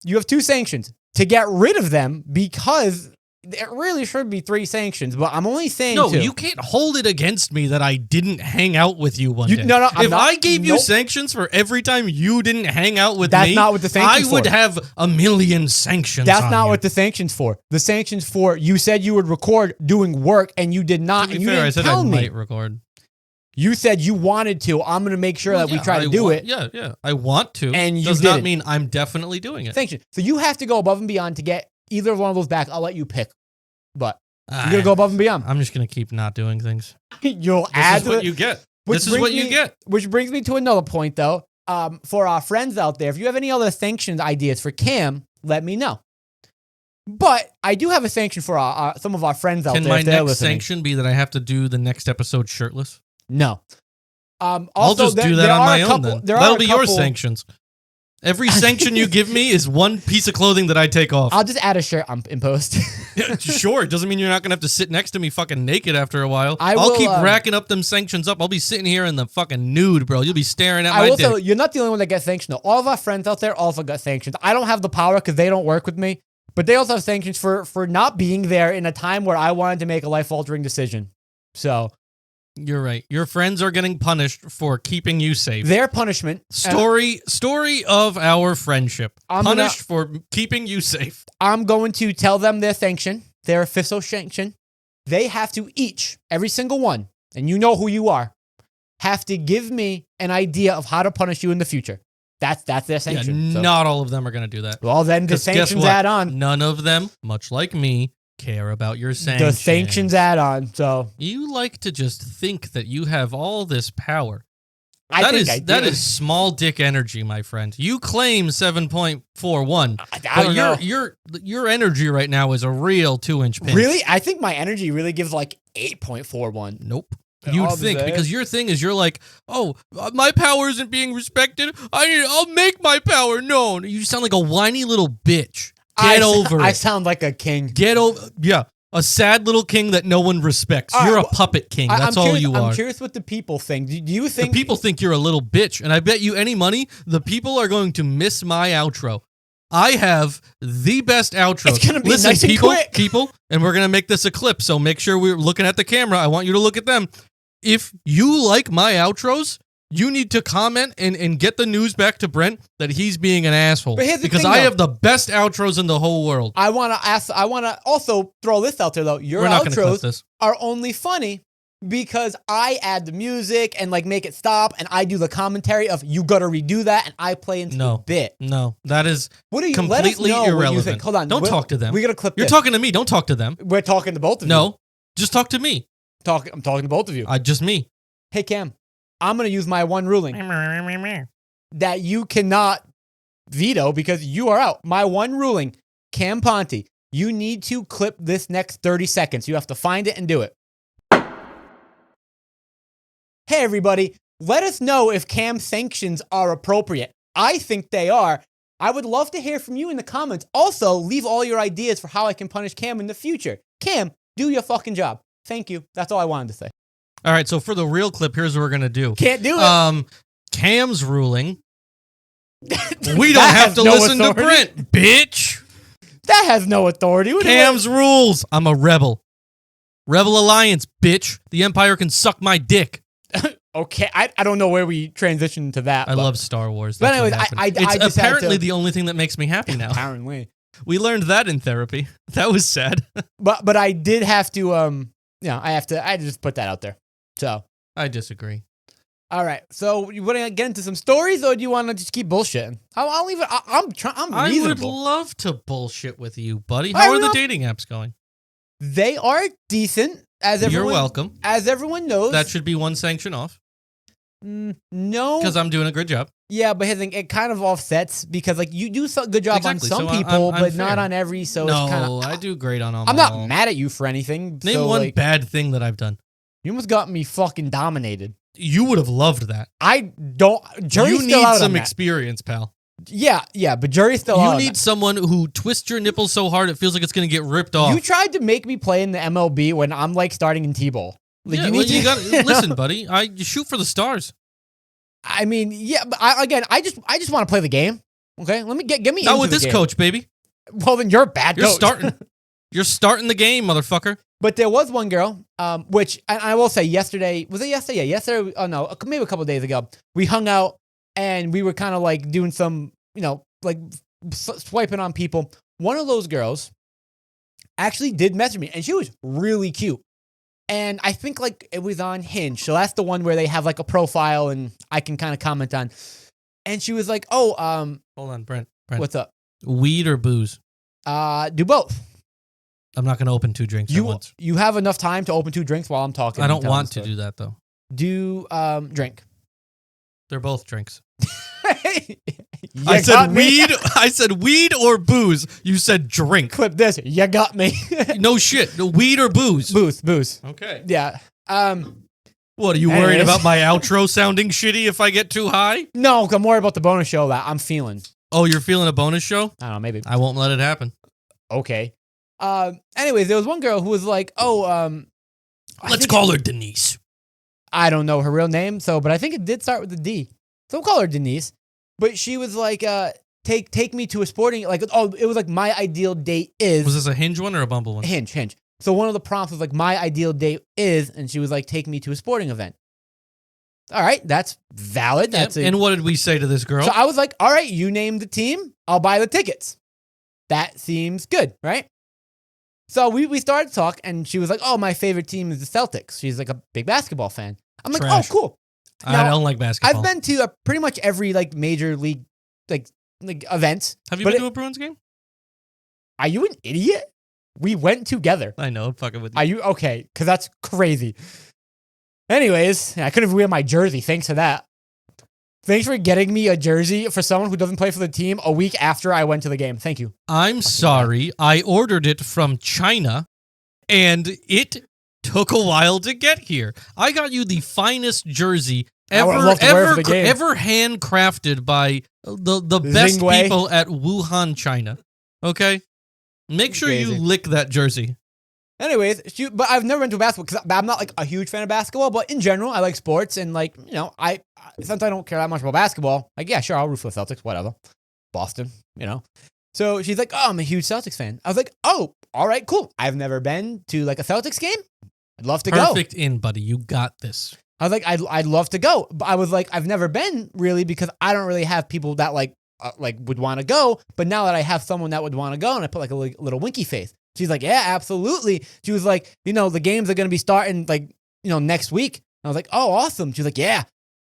you have two sanctions to get rid of them because there really should be three sanctions, but I'm only saying no, two. You can't hold it against me that I didn't hang out with you one day. No, if I gave you sanctions for every time you didn't hang out with me, that's not what the sanctions I would have a million sanctions. That's not what the sanctions for. The sanctions for you said you would record doing work and you did not. To be and you fair, didn't I said tell I me. might record. You said you wanted to. I'm going to make sure that we try to do it. Yeah. I want to. And you does didn't. not mean I'm definitely doing it. Sanction. So you have to go above and beyond to get either one of those back. I'll let you pick. But you're going to go above and beyond. I'm just going to keep not doing things. You'll add This is what you get. This is what you get. Which brings me to another point, though. For our friends out there, if you have any other sanctions ideas for Cam, let me know. But I do have a sanction for some of our friends out there. Can my if they're next listening. sanction be that I have to do the next episode shirtless? No. Also, I'll just do that on my own then. That'll be your sanctions. Every sanction you give me is one piece of clothing that I take off. I'll just add a shirt in post. Yeah, sure. It doesn't mean you're not going to have to sit next to me fucking naked after a while. I'll keep racking up them sanctions up. I'll be sitting here in the fucking nude, bro. You'll be staring at I my will dick. say, you're not the only one that gets sanctioned. All of our friends out there also got sanctions. I don't have the power because they don't work with me. But they also have sanctions for not being there in a time where I wanted to make a life-altering decision. So You're right. Your friends are getting punished for keeping you safe. their punishment. Story of our friendship. I'm Punished for keeping you safe. I'm going to tell them their sanction, their official sanction. They have to each, every single one, and you know who you are, have to give me an idea of how to punish you in the future. That's their sanction. So- Not all of them are going to do that. well, then the 'Cause guess sanctions what? add on. None of them, much like me, care about your sanctions. The sanctions add on. So You like to just think that you have all this power. I think I do. That is small dick energy, my friend. You claim 7.41, I but don't know. your energy right now is a real 2-inch pinch. Really? I think my energy really gives like 8.41. Nope. Yeah, You'd all think the because your thing is you're like, oh, my power isn't being respected. I'll make my power known. You sound like a whiny little bitch. Get over I it. sound like a king. Get over. Yeah, a sad little king that no one respects. All You're right, a puppet king. That's I'm all curious, you are. I'm curious what the people think. Do you The think people think you're a little bitch, and I bet you any money the people are going to miss my outro. I have the best outro. It's gonna be Listen, nice and quick. people, and we're gonna make this a clip. So make sure we're looking at the camera. I want you to look at them. If you like my outros, you need to comment and get the news back to Brent that he's being an asshole. But here's the because thing, I though. have the best outros in the whole world. I want to also throw this out there though. Your We're not going to clip outros this. are only funny because I add the music and like make it stop, and I do the commentary of you got to redo that, and I play into the bit. No, that is What do you completely let us know irrelevant. What you think. Hold on, Don't talk to them. We're gonna clip. You're this. talking to me. Don't talk to them. We're talking to both of you. No, just talk to me. I'm talking to both of you. Just me. Hey Cam, I'm gonna use my one ruling that you cannot veto because you are out. My one ruling, Cam Ponte, you need to clip this next 30 seconds. You have to find it and do it. Hey everybody, let us know if Cam's sanctions are appropriate. I think they are. I would love to hear from you in the comments. Also, leave all your ideas for how I can punish Cam in the future. Cam, do your fucking job. Thank you. That's all I wanted to say. All right, so for the real clip, here's what we're gonna do. Can't do it. Cam's ruling. We don't have to listen to Brent, bitch. That has no authority. What do you Cam's rules. I'm a rebel. Rebel Alliance, bitch. The Empire can suck my dick. Okay, I don't know where we transitioned to that. I love Star Wars. But That's what anyways, happened. I it's just had apparently to- the only thing that makes me happy now. Apparently. We learned that in therapy. That was sad. But I did have to I just put that out there. So I disagree. all right. So you want to get into some stories, or do you want to just keep bullshitting? I'll leave it. I'm I would reasonable. love to bullshit with you, buddy. I How are the know. dating apps going? They are decent, as everyone. You're welcome. As everyone knows. That should be one sanction off No. because I'm doing a good job. Yeah, but here's the thing, it kind of offsets because like you do a good job Exactly, on some so people, I'm but fair. not on every. So No, it's kind of. I do great on them. I'm not mad at you for anything. Name so, one like, bad thing that I've done. You almost got me fucking dominated. You would have loved that. I don't. Jury's You still need out some on that. experience, pal. Yeah, but jury's still out. You on need that. someone who twists your nipples so hard it feels like it's going to get ripped off. You tried to make me play in the MLB when I'm like starting in T-ball. Like, Yeah, you well, need to gotta, listen, buddy. You shoot for the stars. I mean, yeah, but I just want to play the game. Okay, let me get me Not into with the this game. coach, baby. Well, then you're a bad You're coach. starting. You're starting the game, motherfucker. But there was one girl, which I will say yesterday. Was it yesterday? Yeah, yesterday. Oh no, maybe a couple of days ago. We hung out and we were kind of like doing some, like swiping on people. One of those girls actually did message me, and she was really cute. And I think like it was on Hinge, so that's the one where they have like a profile and I can kind of comment on. And she was like, "Oh, Hold on, Brent. what's up? Weed or booze? Do both. I'm not going to open 2 drinks at once. You have enough time to open 2 drinks while I'm talking. I and don't telling want the to story. do that, though. Do drink. They're both drinks. You I said got me. weed. I said weed or booze. You said drink. Clip this. You got me. No shit. No, weed or booze. Booze. Okay. Yeah. What, are you worried Anyways. about my outro sounding shitty if I get too high? No, I'm worried about the bonus show that I'm feeling. Oh, you're feeling a bonus show? I don't know, maybe. I won't let it happen. Okay. Anyways, there was one girl who was like, Let's call her Denise. I don't know her real name, but I think it did start with a D. So we'll call her Denise. But she was like, take me to a sporting, like, oh, it was like my ideal date is. Was this a Hinge one or a Bumble one? Hinge. So one of the prompts was like, my ideal date is, and she was like, take me to a sporting event. All right, that's valid. And what did we say to this girl? So I was like, all right, you name the team, I'll buy the tickets. That seems good, right? So we started to talk, and she was like, oh, my favorite team is the Celtics. She's like a big basketball fan. I'm like, Trash. oh, cool. I don't like basketball. I've been to pretty much every like major league like events. Have you been to a Bruins game? Are you an idiot? We went together. I know, I'm fucking with you. Are you okay? Because that's crazy. Anyways, I couldn't wear my jersey. Thanks for that. Thanks for getting me a jersey for someone who doesn't play for the team a week after I went to the game. Thank you. I'm sorry. I ordered it from China, and it took a while to get here. I got you the finest jersey ever handcrafted by the best Zingwei. people at Wuhan, China. Okay? Make sure you lick that jersey. Anyways, but I've never been to a basketball because I'm not like a huge fan of basketball, but in general, I like sports, and like, you know, since I don't care that much about basketball, like, yeah, sure, I'll root for the Celtics, whatever. Boston, you know. So she's like, oh, I'm a huge Celtics fan. I was like, oh, all right, cool. I've never been to like a Celtics game. I'd love to go. Perfect in, buddy. You got this. I was like, I'd love to go. But I was like, I've never been really because I don't really have people that like would want to go. But now that I have someone that would want to go, and I put like a little winky face. She's like, yeah, absolutely. She was like, you know, the games are going to be starting like, you know, next week. I was like, oh, awesome. She was like, yeah,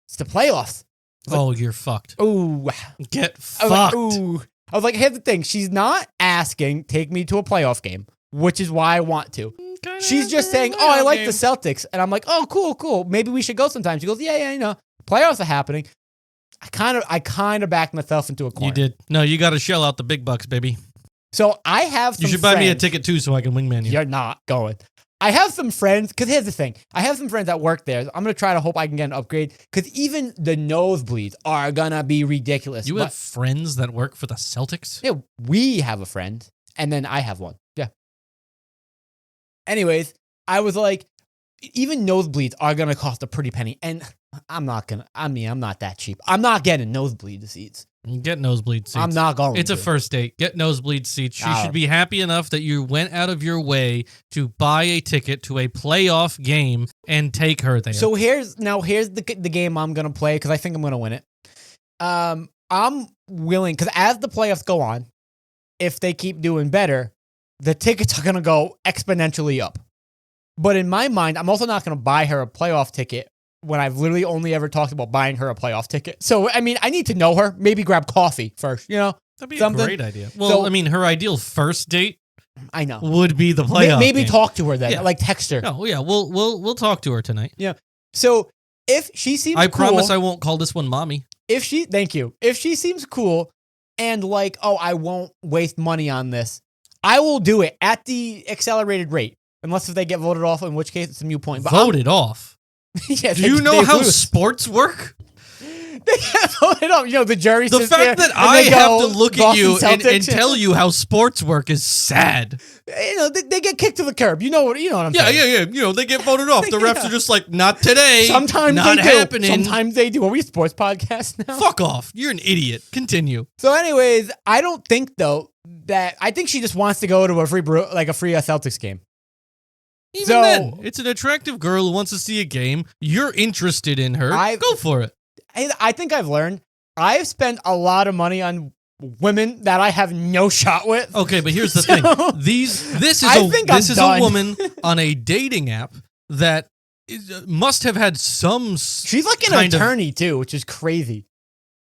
it's the playoffs. You're fucked. Ooh. Get fucked. I was like, here's the thing. She's not asking, take me to a playoff game, which is why I want to. She's just saying, oh, I like the Celtics. And I'm like, oh, cool. Maybe we should go sometime. She goes, yeah, you know, playoffs are happening. I kind of backed myself into a corner. You did. No, you got to shell out the big bucks, baby. So I have some You should buy me a ticket too so I can wingman you. You're not going. I have some friends, because here's the thing. I have some friends that work there. I'm going to try to hope I can get an upgrade, because even the nosebleeds are going to be ridiculous. You have friends that work for the Celtics? Yeah, we have a friend, and then I have one. Yeah. Anyways, I was like, even nosebleeds are going to cost a pretty penny, and I'm not that cheap. I'm not getting nosebleed seats. Get nosebleed seats. I'm not going It's to. a first date. Get nosebleed seats. You should be happy enough that you went out of your way to buy a ticket to a playoff game and take her there. So here's the game I'm going to play, because I think I'm going to win it. I'm willing, because as the playoffs go on, if they keep doing better, the tickets are going to go exponentially up. But in my mind, I'm also not going to buy her a playoff ticket when I've literally only ever talked about buying her a playoff ticket. So, I mean, I need to know her. Maybe grab coffee first, you know? That'd be something. A great idea. Well, I mean, her ideal first date I know. would be the playoff Maybe game. talk to her then. Yeah. Like text her. Oh, yeah. We'll talk to her tonight. Yeah. So, if she seems I cool, promise I won't call this one mommy. Thank you. If she seems cool and like, oh, I won't waste money on this, I will do it at the accelerated rate. Unless if they get voted off, in which case it's a new point. But voted off? Yeah, do you know how sports work? They get voted off. You know, the jury The sits fact there that I have to look at you Boston and Celtics. tell you how sports work is sad. You know, they get kicked to the curb. You know what I'm saying. Yeah. You know, they get voted off. The refs are just like, not today. Sometimes not they do. happening. Sometimes they do. Are we a sports podcast now? Fuck off. You're an idiot. Continue. So anyways, I don't think, though, that... I think she just wants to go to a free Celtics game. Even then, it's an attractive girl who wants to see a game. You're interested in her. Go for it. I think I've learned. I've spent a lot of money on women that I have no shot with. Okay, but here's the thing. This is a woman on a dating app that must have had some. She's like an attorney too, which is crazy.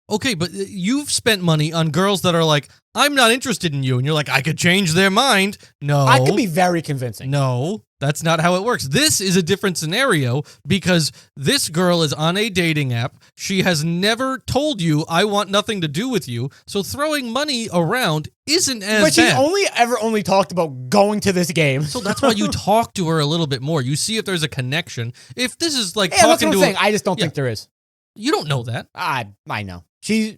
Okay, but you've spent money on girls that are like, I'm not interested in you, and you're like, I could change their mind. No, I could be very convincing. No, that's not how it works. This is a different scenario because this girl is on a dating app. She has never told you, I want nothing to do with you. So throwing money around isn't as But she's bad. only talked about going to this game. So that's why you talk to her a little bit more. You see if there's a connection. If this is like that's talking what I'm to saying. I just don't think there is. You don't know that. I know. She's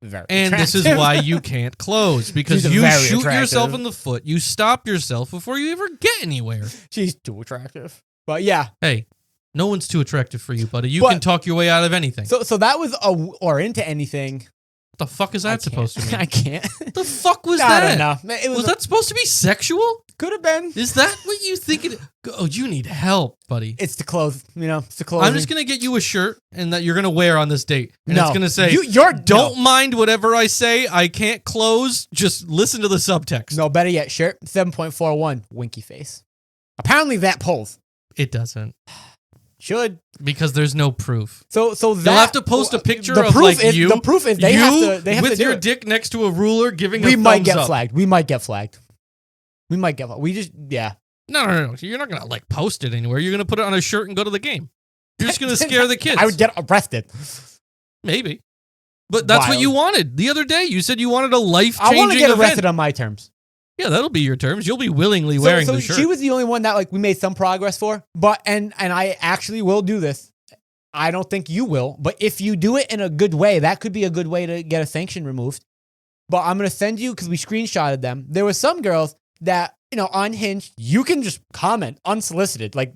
very And attractive. this is why you can't close, because She's you very shoot attractive. yourself in the foot. You stop yourself before you ever get anywhere. She's too attractive. But yeah. Hey, no one's too attractive for you, buddy. You can talk your way out of anything. So that was or into anything. What the fuck is that supposed to mean? I can't. The fuck was I that? don't know. Was that supposed to be sexual? Could have been. Is that what you think it? Oh, you need help, buddy. It's the clothes. It's the clothes. I'm just gonna get you a shirt and that you're gonna wear on this date, and No. it's gonna say, Don't mind whatever I say. I can't close. Just listen to the subtext." No, better yet, shirt 7.41, winky face. Apparently that pulls. It doesn't, Should. because there's no proof. So that You'll have to post a picture the of proof like is, you. The proof is they you have to with do your it. dick next to a ruler giving We a might thumbs get up. flagged. We might get flagged. Yeah. No. You're not gonna like post it anywhere. You're gonna put it on a shirt and go to the game. You're just gonna scare the kids. I would get arrested. Maybe. But that's what Wild. you wanted the other day. You said you wanted a life I changing want to get arrested event. on my terms. Yeah, that'll be your terms. You'll be willingly wearing So the shirt. she was the only one that like we made some progress for. But and I actually will do this. I don't think you will, but if you do it in a good way, that could be a good way to get a sanction removed. But I'm gonna send you because we screenshotted them. There were some girls that unhinged. You can just comment unsolicited. Like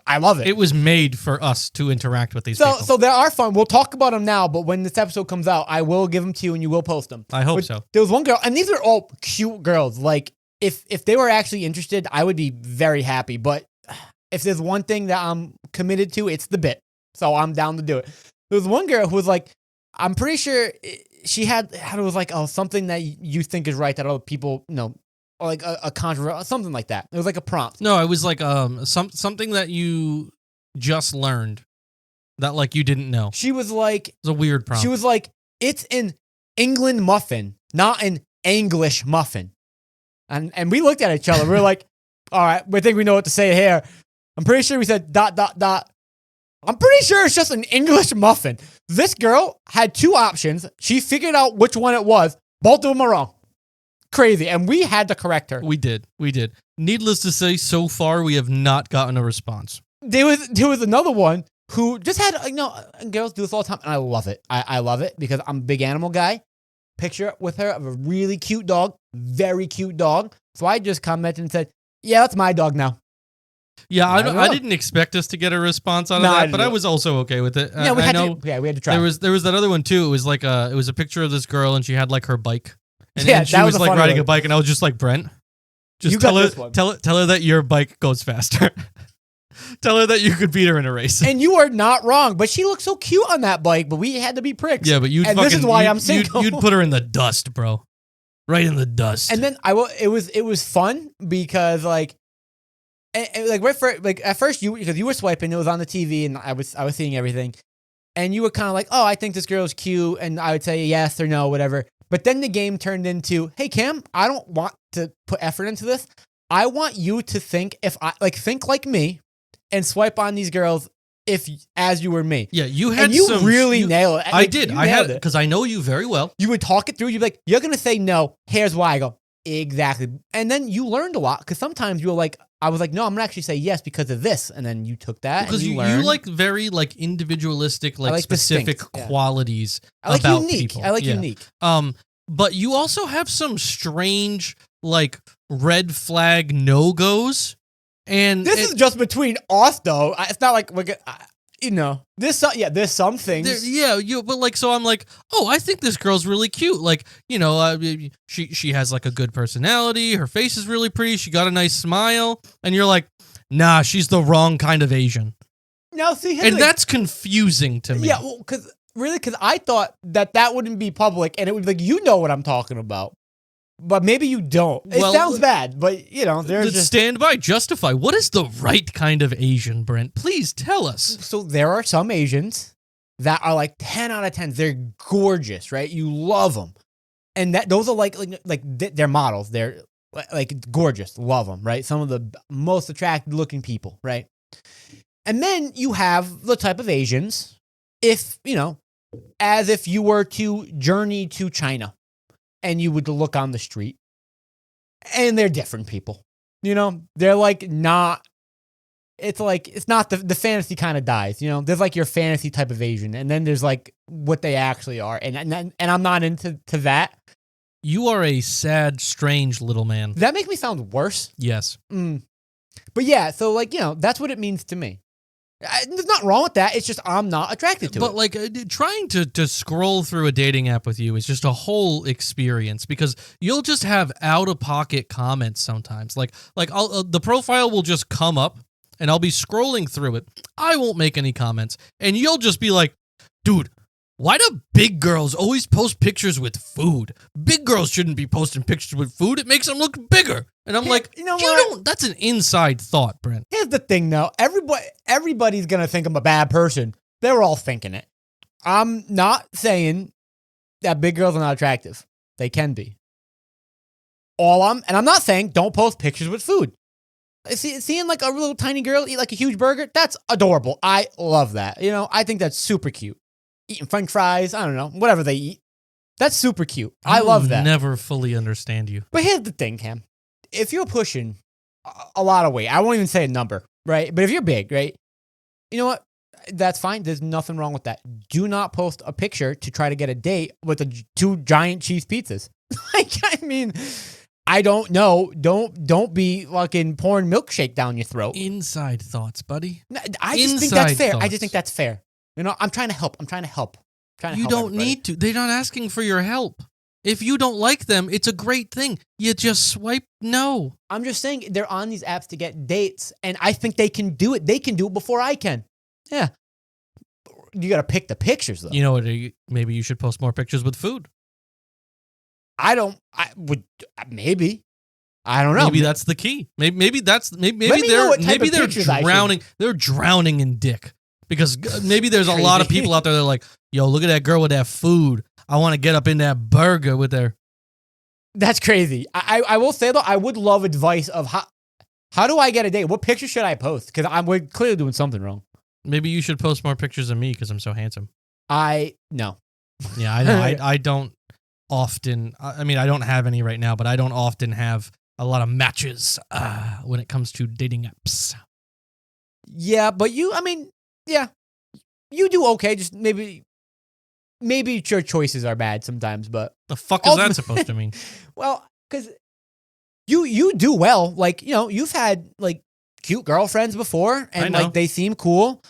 I love it. It was made for us to interact with these So people. so there are fun. We'll talk about them now, but when this episode comes out, I will give them to you and you will post them. I hope But so. There was one girl, and these are all cute girls. Like if they were actually interested, I would be very happy. But if there's one thing that I'm committed to, it's the bit. So I'm down to do it. There was one girl who was like, I'm pretty sure she had it was like something that you think is right that other people or like a controversial something like that. It was like a prompt. No, it was like something that you just learned that like you didn't know. She was like, It was a weird prompt. she was like, it's an England muffin, not an English muffin. And we looked at each other. We were like, all right, we think we know what to say here. I'm pretty sure we said ... I'm pretty sure it's just an English muffin. This girl had two options. She figured out which one it was. Both of them are wrong. Crazy. And we had to correct her. We did. Needless to say, so far we have not gotten a response. There was another one who just had, girls do this all the time, and I love it. I love it because I'm a big animal guy. Picture with her of a really cute dog, very cute dog. So I just commented and said, yeah, that's my dog now. Yeah, I don't I know. didn't expect us to get a response out of No, I that, but didn't. I was also okay with it. Yeah, we I had know to. Yeah, we had to try. there was that other one too. It was like it was a picture of this girl and she had like her bike. And, Yeah, and she that was was a like funny riding one. a bike, and I was just like, Brent, just You tell got her, this one. tell her that your bike goes faster. Tell her that you could beat her in a race. And you are not wrong, but she looked so cute on that bike, but we had to be pricks. Yeah, but And this is why I'm single. You'd put her in the dust, bro. Right in the dust. And then it was fun because like at first because you were swiping, it was on the TV and I was seeing everything, and you were kind of like, oh, I think this girl's cute, and I would say yes or no, whatever. But then the game turned into, hey Cam, I don't want to put effort into this. I want you to think think like me, and swipe on these girls as you were me. Yeah, you had and you some, really nailed it. I Like, did. you I had nailed it. because I know you very well. You would talk it through. You'd be like, you're going to say no. Here's why. I go, exactly. And then you learned a lot because sometimes you were like, I was like, no, I'm going to actually say yes because of this. And then you took that Because and you you learned. like very like individualistic, like, like specific distinct, yeah. qualities I like about unique. people. I like Yeah. unique. But you also have some strange like red flag no-goes. And This is just between us, though. It's not like there's some things. but like, so I'm like, oh, I think this girl's really cute. Like, she has like a good personality. Her face is really pretty. She got a nice smile. And you're like, nah, she's the wrong kind of Asian. Now, see, And that's confusing to me. Yeah, well, because I thought that wouldn't be public, and it would be like, what I'm talking about. But maybe you don't. It Well, sounds bad, but there's just stand by, justify. What is the right kind of Asian, Brent? Please tell us. So there are some Asians that are like 10 out of 10. They're gorgeous, right? You love them. And those are like they're models. They're like gorgeous. Love them, right? Some of the most attractive looking people, right? And then you have the type of Asians, as if you were to journey to China and you would look on the street, and they're different people. They're like not. It's like it's not the fantasy kind of dies. There's like your fantasy type of Asian, and then there's like what they actually are, and I'm not into that. You are a sad, strange little man. Does that make me sound worse? Yes. But yeah, so that's what it means to me. There's nothing wrong with that. It's just I'm not attracted to But it. like trying to scroll through a dating app with you is just a whole experience because you'll just have out of pocket comments sometimes. Like I'll the profile will just come up and I'll be scrolling through it. I won't make any comments and you'll just be like, dude, why do big girls always post pictures with food? Big girls shouldn't be posting pictures with food. It makes them look bigger. And I'm like, you know what? That's an inside thought, Brent. Here's the thing, though. Everybody's gonna think I'm a bad person. They're all thinking it. I'm not saying that big girls are not attractive. They can be. And I'm not saying don't post pictures with food. Seeing like a little tiny girl eat like a huge burger, that's adorable. I love that. You know, I think that's super cute. Eating French fries, I don't know, whatever they eat. That's super cute. I love that. Never fully understand you. But here's the thing, Cam. If you're pushing a lot of weight, I won't even say a number, right? But if you're big, right? You know what? That's fine. There's nothing wrong with that. Do not post a picture to try to get a date with 2 giant cheese pizzas. Like, I mean, I don't know. Don't be fucking pouring milkshake down your throat. Inside thoughts, buddy. I just think that's fair. I just think that's fair. You know, I'm trying to help. You don't need to. They're not asking for your help. If you don't like them, it's a great thing. You just swipe no. I'm just saying they're on these apps to get dates, and I think they can do it. They can do it before I can. Yeah. You got to pick the pictures, though. You know what? Maybe you should post more pictures with food. Maybe. I don't know. Maybe that's the key. Maybe they're drowning. They're drowning in dick. Because maybe there's a lot of people out there that are like, yo, look at that girl with that food. I want to get up in that burger with her. That's crazy. I will say, though, I would love advice of how do I get a date? What picture should I post? Because we're clearly doing something wrong. Maybe you should post more pictures of me because I'm so handsome. No. Yeah, I know. I don't often, I mean, I don't have any right now, but I don't often have a lot of matches when it comes to dating apps. Yeah, but yeah, you do okay. Just maybe your choices are bad sometimes, but the fuck is that supposed to mean? Well, because you do well. Like, you know, you've had like cute girlfriends before, and like they seem cool,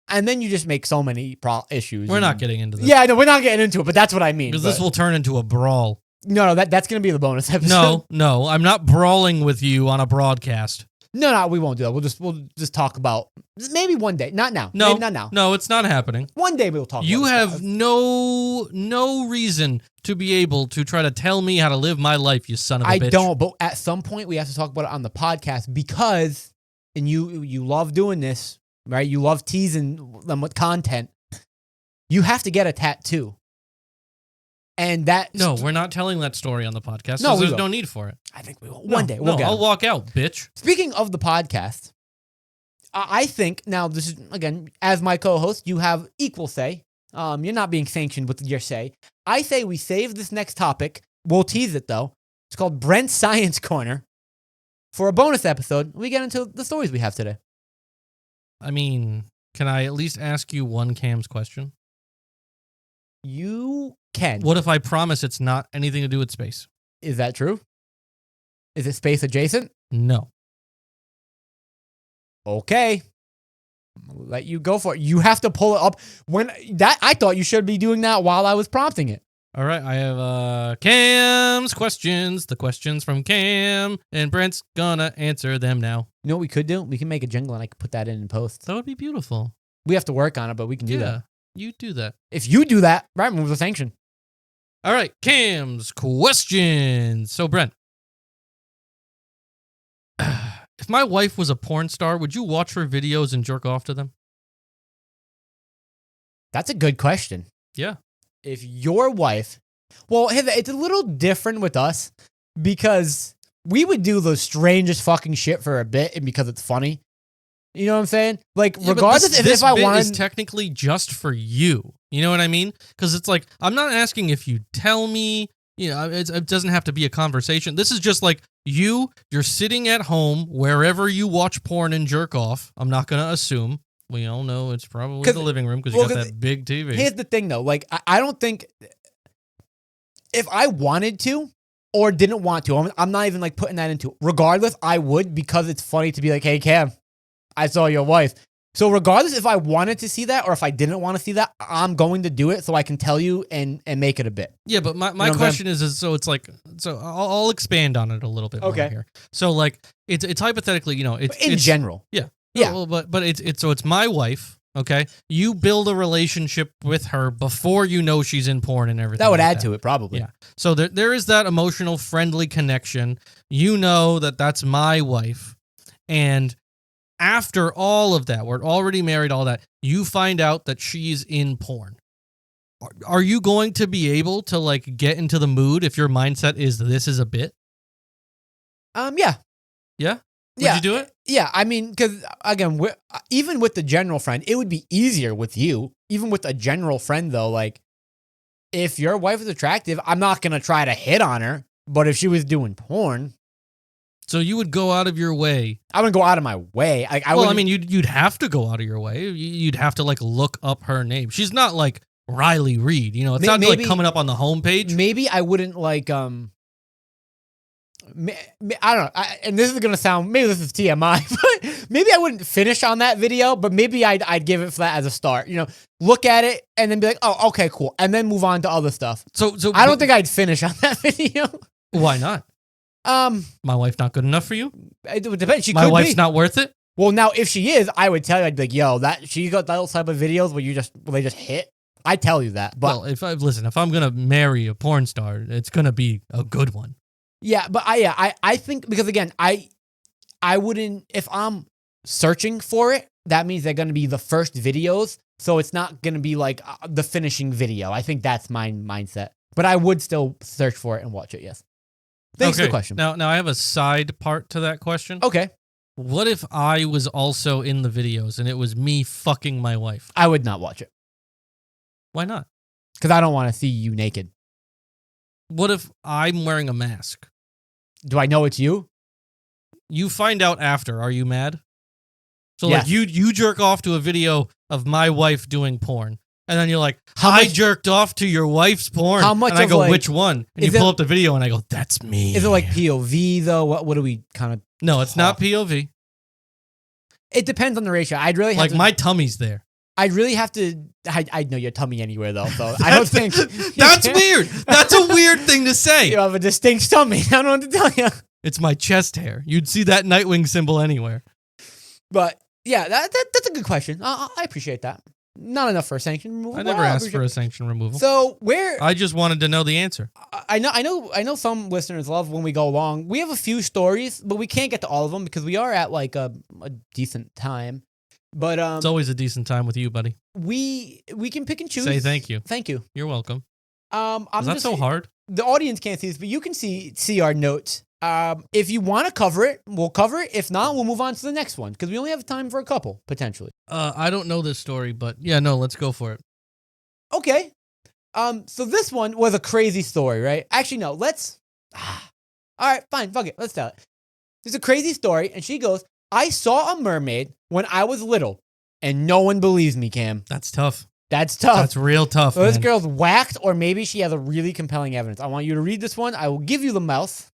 and then you just make so many issues. We're not getting into this. Yeah, no, we're not getting into it, but that's what I mean. Because this will turn into a brawl. No, that's gonna be the bonus episode. No, I'm not brawling with you on a broadcast. No, we won't do that. We'll just talk about maybe one day. Not now. No, maybe not now. No, it's not happening. One day we'll talk. You about have no reason to be able to try to tell me how to live my life, you son of a bitch. I don't. But at some point we have to talk about it on the podcast because, and you love doing this, right? You love teasing them with content. You have to get a tattoo. And that no, we're not telling that story on the podcast. No, there's no need for it. I think we will. One day we'll get I'll walk out, bitch. Speaking of the podcast, I think now this is again as my co-host, you have equal say. You're not being sanctioned with your say. I say we save this next topic. We'll tease it though. It's called Brent's Science Corner. For a bonus episode, we get into the stories we have today. I mean, can I at least ask you one Cam's question? You can. What if I promise it's not anything to do with space? Is that true? Is it space adjacent? No. Okay. I'll let you go for it. You have to pull it up. I thought you should be doing that while I was prompting it. All right, I have Cam's questions, the questions from Cam, and Brent's gonna answer them now. You know what we could do? We can make a jingle and I could put that in post. That would be beautiful. We have to work on it, but we can do that. You do that. If you do that, right, moves a sanction. All right, Cam's questions. So, Brent, if my wife was a porn star, would you watch her videos and jerk off to them? That's a good question. Yeah. If your wife, well, it's a little different with us because we would do the strangest fucking shit for a bit and because it's funny. You know what I'm saying? Like, regardless if I wanted, is technically just for you. You know what I mean? Because it's like, I'm not asking if you tell me. You know, it doesn't have to be a conversation. This is just like you're sitting at home wherever you watch porn and jerk off. I'm not gonna assume. We all know it's probably the living room because you got that big TV. Here's the thing, though. Like, I don't think if I wanted to or didn't want to, I'm not even like putting that into. Regardless, I would because it's funny to be like, "Hey, Cam, I saw your wife." So regardless if I wanted to see that or if I didn't want to see that, I'm going to do it so I can tell you and make it a bit. Yeah, but my what I'm question is so it's like, so I'll expand on it a little bit more Okay. here. So like it's hypothetically, it's In general. Yeah. Yeah. Well, but it's my wife. Okay, you build a relationship with her before you know she's in porn and everything. That would like add to it, probably. Yeah. So there is that emotional, friendly connection. You know that's my wife, and after all of that, we're already married. All that, you find out that she's in porn. Are you going to be able to like get into the mood if your mindset is this is a bit? Yeah. Yeah. Would Yeah. you do it? Yeah, I mean, because again, even with the general friend, it would be easier with you. Even with a general friend, though, like if your wife is attractive, I'm not gonna try to hit on her. But if she was doing porn, So you would go out of your way. I wouldn't go out of my way. I mean, you'd have to go out of your way. You'd have to like look up her name. She's not like Riley Reed. It's not like coming up on the homepage. maybe I wouldn't like I don't know. And this is gonna sound, maybe this is TMI, but maybe I wouldn't finish on that video. But maybe I'd give it for that as a start. Look at it and then be like, oh, okay, cool, and then move on to other stuff. So I don't think I'd finish on that video. Why not? My wife's not good enough for you. It would depend. My wife's not worth it. Well, now if she is, I would tell you. I'd be like, yo, that she got those type of videos where they just hit. I tell you that. But Well, if I'm gonna marry a porn star, it's gonna be a good one. yeah, but I think, because again, I wouldn't, if I'm searching for it, that means they're gonna be the first videos, so it's not gonna be like the finishing video. I think that's my mindset. But I would still search for it and watch it. Yes. Thanks for the question. Now I have a side part to that question. Okay. What if I was also in the videos and it was me fucking my wife? I would not watch it Why not? because I don't want to see you naked. What if I'm wearing a mask? Do I know it's you? You find out after. Are you mad? So Yes. like you jerk off to a video of my wife doing porn. And then you're like, I jerked off to your wife's porn. How much And I of, go, like- which one? And you is pull it- up the video and I go, that's me. Is it like POV though? What do we kind of? No, it's not POV. It depends on the ratio. I'd really have Like to, my tummy's there. I'd really have to. I know your tummy anywhere though, so I don't think That's weird. That's a weird thing to say. You have a distinct tummy. I don't know what to tell you. It's my chest hair. You'd see that Nightwing symbol anywhere. But yeah, that's a good question. I appreciate that. Not enough for a sanction removal. I never asked for a sanction removal. So where I just wanted to know the answer. I know some listeners love when we go long. We have a few stories, but we can't get to all of them because we are at like a decent time. But It's always a decent time with you, buddy. we can pick and choose. Say thank you. Thank you. You're welcome. I'm Is that just so hard? The audience can't see this, but you can see our notes. If you want to cover it, we'll cover it. If not, we'll move on to the next one because we only have time for a couple potentially. I don't know this story, but yeah, no, let's go for it. Okay. So this one was a crazy story, right? Actually, no. Let's. All right, fine. Fuck it. Let's tell it. There's a crazy story, and she goes, "I saw a mermaid when I was little, and no one believes me." Cam, That's tough. that's tough. That's real tough. So this Man. girl's whacked, or maybe she has a really compelling evidence. I want you to read this one. I will give you the mouse.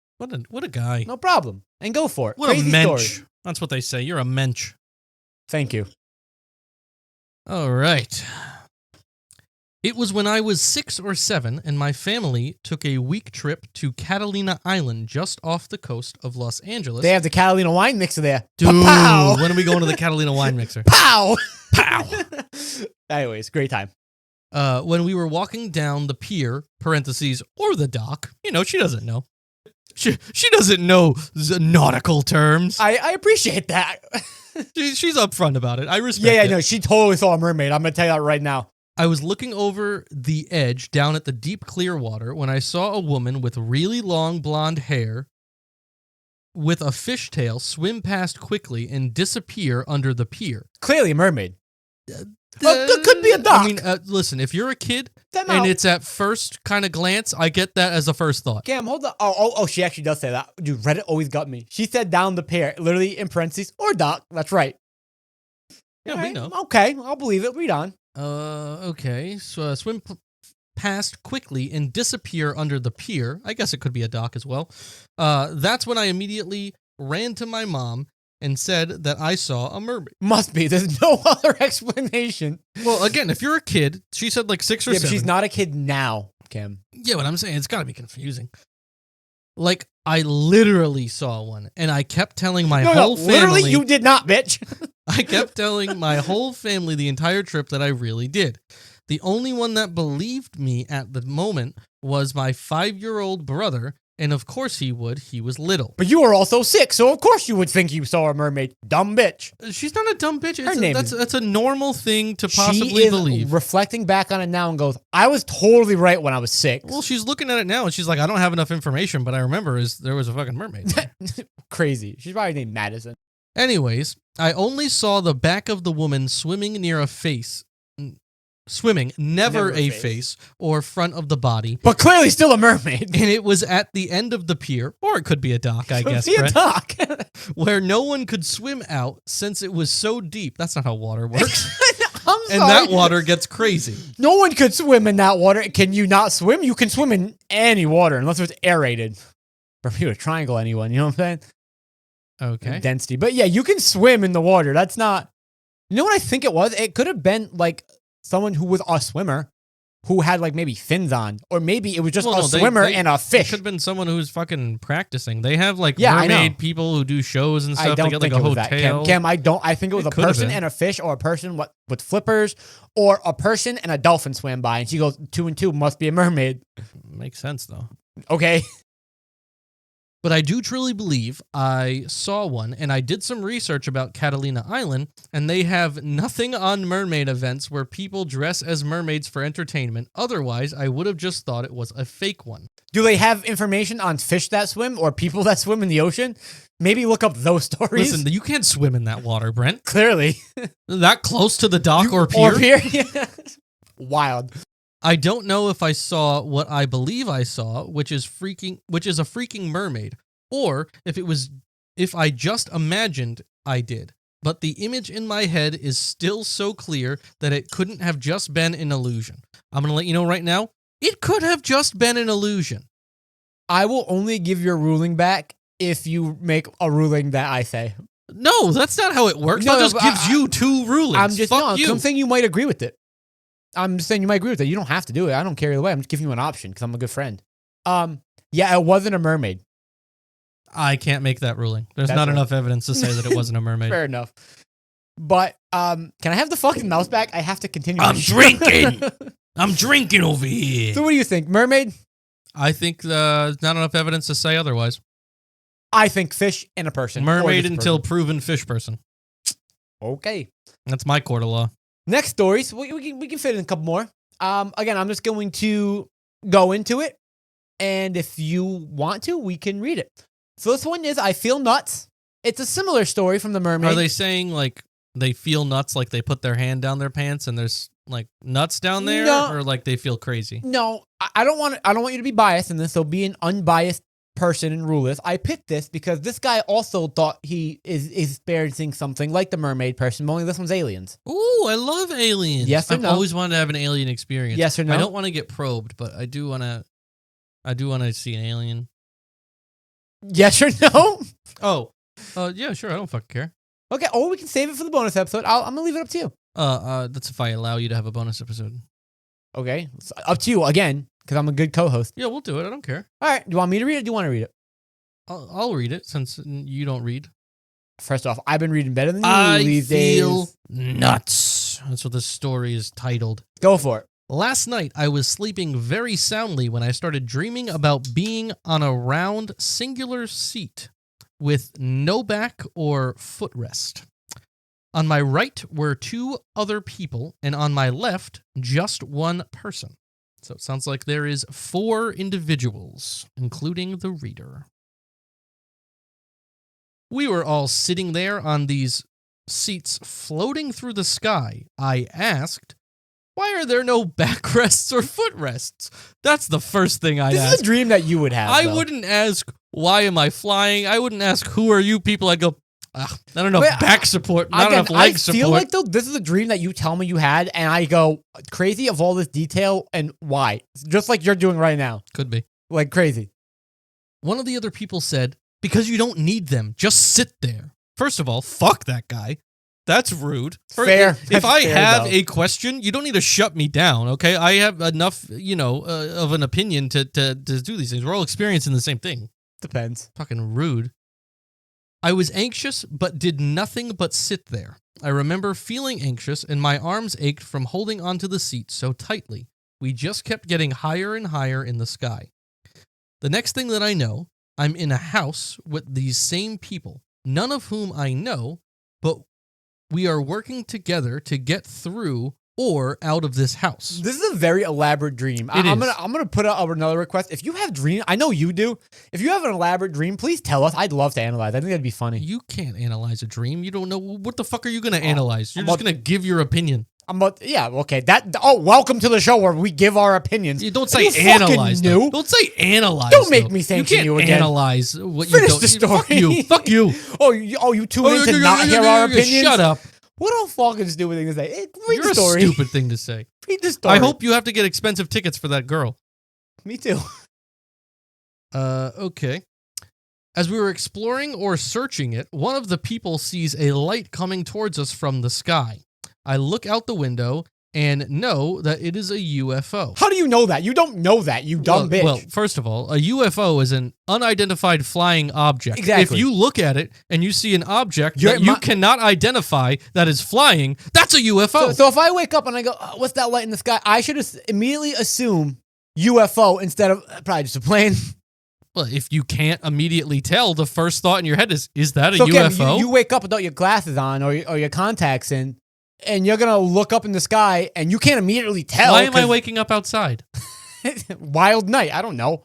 What a guy. No problem. And go for it. What Crazy a mensch. story. That's what they say. You're a mensch. Thank you. All right. It was when I was 6 or 7, and my family took a week trip to Catalina Island, just off the coast of Los Angeles. They have the Catalina wine mixer there. Dude, Pow! when are we going to the Catalina wine mixer? Pow! Pow! Anyways, great time. When we were walking down the pier, parentheses, or the dock, she doesn't know. She doesn't know nautical terms. I appreciate that. She's upfront about it. I respect it. No, she totally saw a mermaid. I'm going to tell you that right now. I was looking over the edge down at the deep clear water when I saw a woman with really long blonde hair with a fishtail swim past quickly and disappear under the pier. Clearly a mermaid. Could be a duck. I mean, listen, if you're a kid Time and out. it's at first kind of glance, I get that as a first thought. Cam, hold on. Oh, she actually does say that. Dude, Reddit always got me. She said down the pier, literally in parentheses, or dock. That's right. Yeah, All we right, know. Okay, I'll believe it. Read on. Okay. So swim past quickly and disappear under the pier. I guess it could be a dock as well. That's when I immediately ran to my mom and said that I saw a mermaid. Must be. There's no other explanation. Well, again, if you're a kid, she said like 6 or Yeah, 7. but she's not a kid now, Kim. Yeah, what I'm saying, it's got to be confusing. Like, I literally saw one, and I kept telling my whole family. Literally, you did not, bitch. I kept telling my whole family the entire trip that I really did. The only one that believed me at the moment was my 5-year-old brother, and of course he would. He was little. But you were also 6, so of course you would think you saw a mermaid. Dumb bitch. She's not a dumb bitch. Her name That's a normal thing to possibly she is believe. Reflecting back on it now and goes, I was totally right when I was 6. Well, she's looking at it now, and she's like, I don't have enough information, but I remember there was a fucking mermaid there. Crazy. She's probably named Madison. Anyways, I only saw the back of the woman swimming near a face. Swimming, never a face or front of the body. But clearly still a mermaid. And it was at the end of the pier, or it could be a dock, I guess, Be a Brent, dock. where no one could swim out since it was so deep. That's not how water works. I'm And sorry. that water gets crazy. No one could swim in that water. Can you not swim? You can swim in any water unless it's aerated. Bermuda Triangle, anyone. You know what I'm saying? Okay. Density. But yeah, you can swim in the water. That's not. You know what I think it was? It could have been like someone who was a swimmer who had like maybe fins on. Or maybe it was just a swimmer and a It fish. could have been someone who's fucking practicing. They have like Yeah, I know. mermaid people who do shows and stuff. I don't They get think like a it was that, hotel. Cam. I don't. I think it was It a could have person been. and a fish, or a person with flippers, or a person and a dolphin swam by, and she goes 2 and 2 must be a mermaid. Makes sense though. Okay. But I do truly believe I saw one, and I did some research about Catalina Island, and they have nothing on mermaid events where people dress as mermaids for entertainment. Otherwise, I would have just thought it was a fake one. Do they have information on fish that swim or people that swim in the ocean? Maybe look up those stories. Listen, you can't swim in that water, Brent. Clearly. That close to the dock or pier? Or pier? Yeah. Wild. I don't know if I saw what I believe I saw, which is a freaking mermaid, or if I just imagined I did. But the image in my head is still so clear that it couldn't have just been an illusion. I'm going to let you know right now, it could have just been an illusion. I will only give your ruling back if you make a ruling that I say. No, that's not how it works. No, That just but gives you 2 rulings. I'm just Fuck you. I'm saying you might agree with it. I'm just saying you might agree with it. You don't have to do it. I don't care either way. I'm just giving you an option because I'm a good friend. Yeah, it wasn't a mermaid. I can't make that ruling. There's That's not right. enough evidence to say that it wasn't a mermaid. Fair enough. But can I have the fucking mouse back? I have to continue. I'm my show. drinking. I'm drinking over here. So what do you think? Mermaid? I think there's not enough evidence to say otherwise. I think fish and a person. Mermaid Or just a until person. proven fish person. Okay. That's my court of law. Next stories. We can fit in a couple more. Again, I'm just going to go into it, and if you want to, we can read it. So this one is I Feel Nuts. It's a similar story from the mermaid. Are they saying like they feel nuts, like they put their hand down their pants and there's like nuts down there, No. or like they feel crazy? No, I don't want you to be biased in this. So be an unbiased person and rule this. I picked this because this guy also thought he is experiencing something like the mermaid person, only this one's aliens. Ooh, I love aliens. Yes or I've no? always wanted to have an alien experience. Yes or no? I don't want to get probed, but I do want to see an alien. Yes or no? Oh, yeah, sure. I don't fucking care. Okay, or we can save it for the bonus episode. I'm gonna leave it up to you. That's if I allow you to have a bonus episode. Okay, it's up to you again because I'm a good co-host. Yeah, we'll do it. I don't care. All right, do you want me to read it? Or do you want to read it? I'll read it since you don't read. First off, I've been reading better than you I these feel days. nuts. That's what this story is titled. Go for it. Last night, I was sleeping very soundly when I started dreaming about being on a round singular seat with no back or footrest. On my right were 2 other people, and on my left, just one person. So it sounds like there is 4 individuals, including the reader. We were all sitting there on these seats floating through the sky. I asked, why are there no backrests or footrests? That's the first thing I'd This ask. is a dream that you would have. I though. wouldn't ask, why am I flying? I wouldn't ask, who are you people? I'd go, not enough Wait, back support, not Again, enough leg I support. feel like though this is a dream that you tell me you had, and I go crazy of all this detail and why, just like you're doing right now, Could be. like crazy. One of the other people said, because you don't need them, just sit there. First of all, fuck that guy. That's rude. Fair. If That's I fair, have though. a question, you don't need to shut me down, okay? I have enough, of an opinion to do these things. We're all experiencing the same thing. Depends. Fucking rude. I was anxious, but did nothing but sit there. I remember feeling anxious, and my arms ached from holding onto the seat so tightly. We just kept getting higher and higher in the sky. The next thing that I know, I'm in a house with these same people, none of whom I know, but we are working together to get through or out of this house. This is a very elaborate dream. I'm gonna put out another request. If you have dream, I know you do. If you have an elaborate dream, please tell us. I'd love to analyze. I think that'd be funny. You can't analyze a dream. You don't know. What the fuck are you going to analyze? You're just going to give your opinion. Okay. Welcome to the show where we give our opinions. You don't say analyze. New? Don't say analyze. Don't make me sanction you you can't again. Analyze what Finish you don't. the story. Fuck you. Fuck you. You tune in to not hear our opinions? Shut up. What a fucking stupid thing to say. Read You're the story. a stupid thing to say. Read the story. I hope you have to get expensive tickets for that girl. Me too. Okay. As we were exploring or searching it, one of the people sees a light coming towards us from the sky. I look out the window and know that it is a UFO. How do you know that? You don't know that, you dumb bitch. Well, first of all, a UFO is an unidentified flying object. Exactly. If you look at it and you see an object that you cannot identify that is flying, that's a UFO. So if I wake up and I go, what's that light in the sky? I should immediately assume UFO instead of probably just a plane. Well, if you can't immediately tell, the first thought in your head is that a so UFO? Kim, you wake up without your glasses on or your contacts in, and you're going to look up in the sky, and you can't immediately tell. Why am I waking up outside? Wild night. I don't know.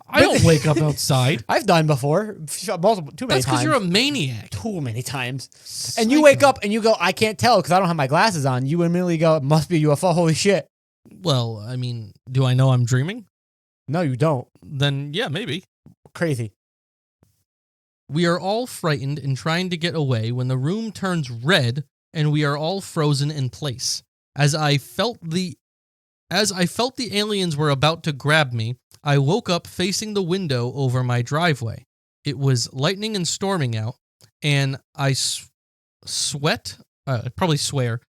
I don't wake up outside. I've done before. Too many times. That's because you're a maniac. Too many times. Psycho. And you wake up and you go, I can't tell because I don't have my glasses on. You immediately go, it must be a UFO. Holy shit. Well, I mean, do I know I'm dreaming? No, you don't. Then, yeah, maybe. Crazy. We are all frightened and trying to get away when the room turns red and we are all frozen in place. As I felt the aliens were about to grab me, I woke up facing the window over my driveway. It was lightning and storming out, and I probably swear,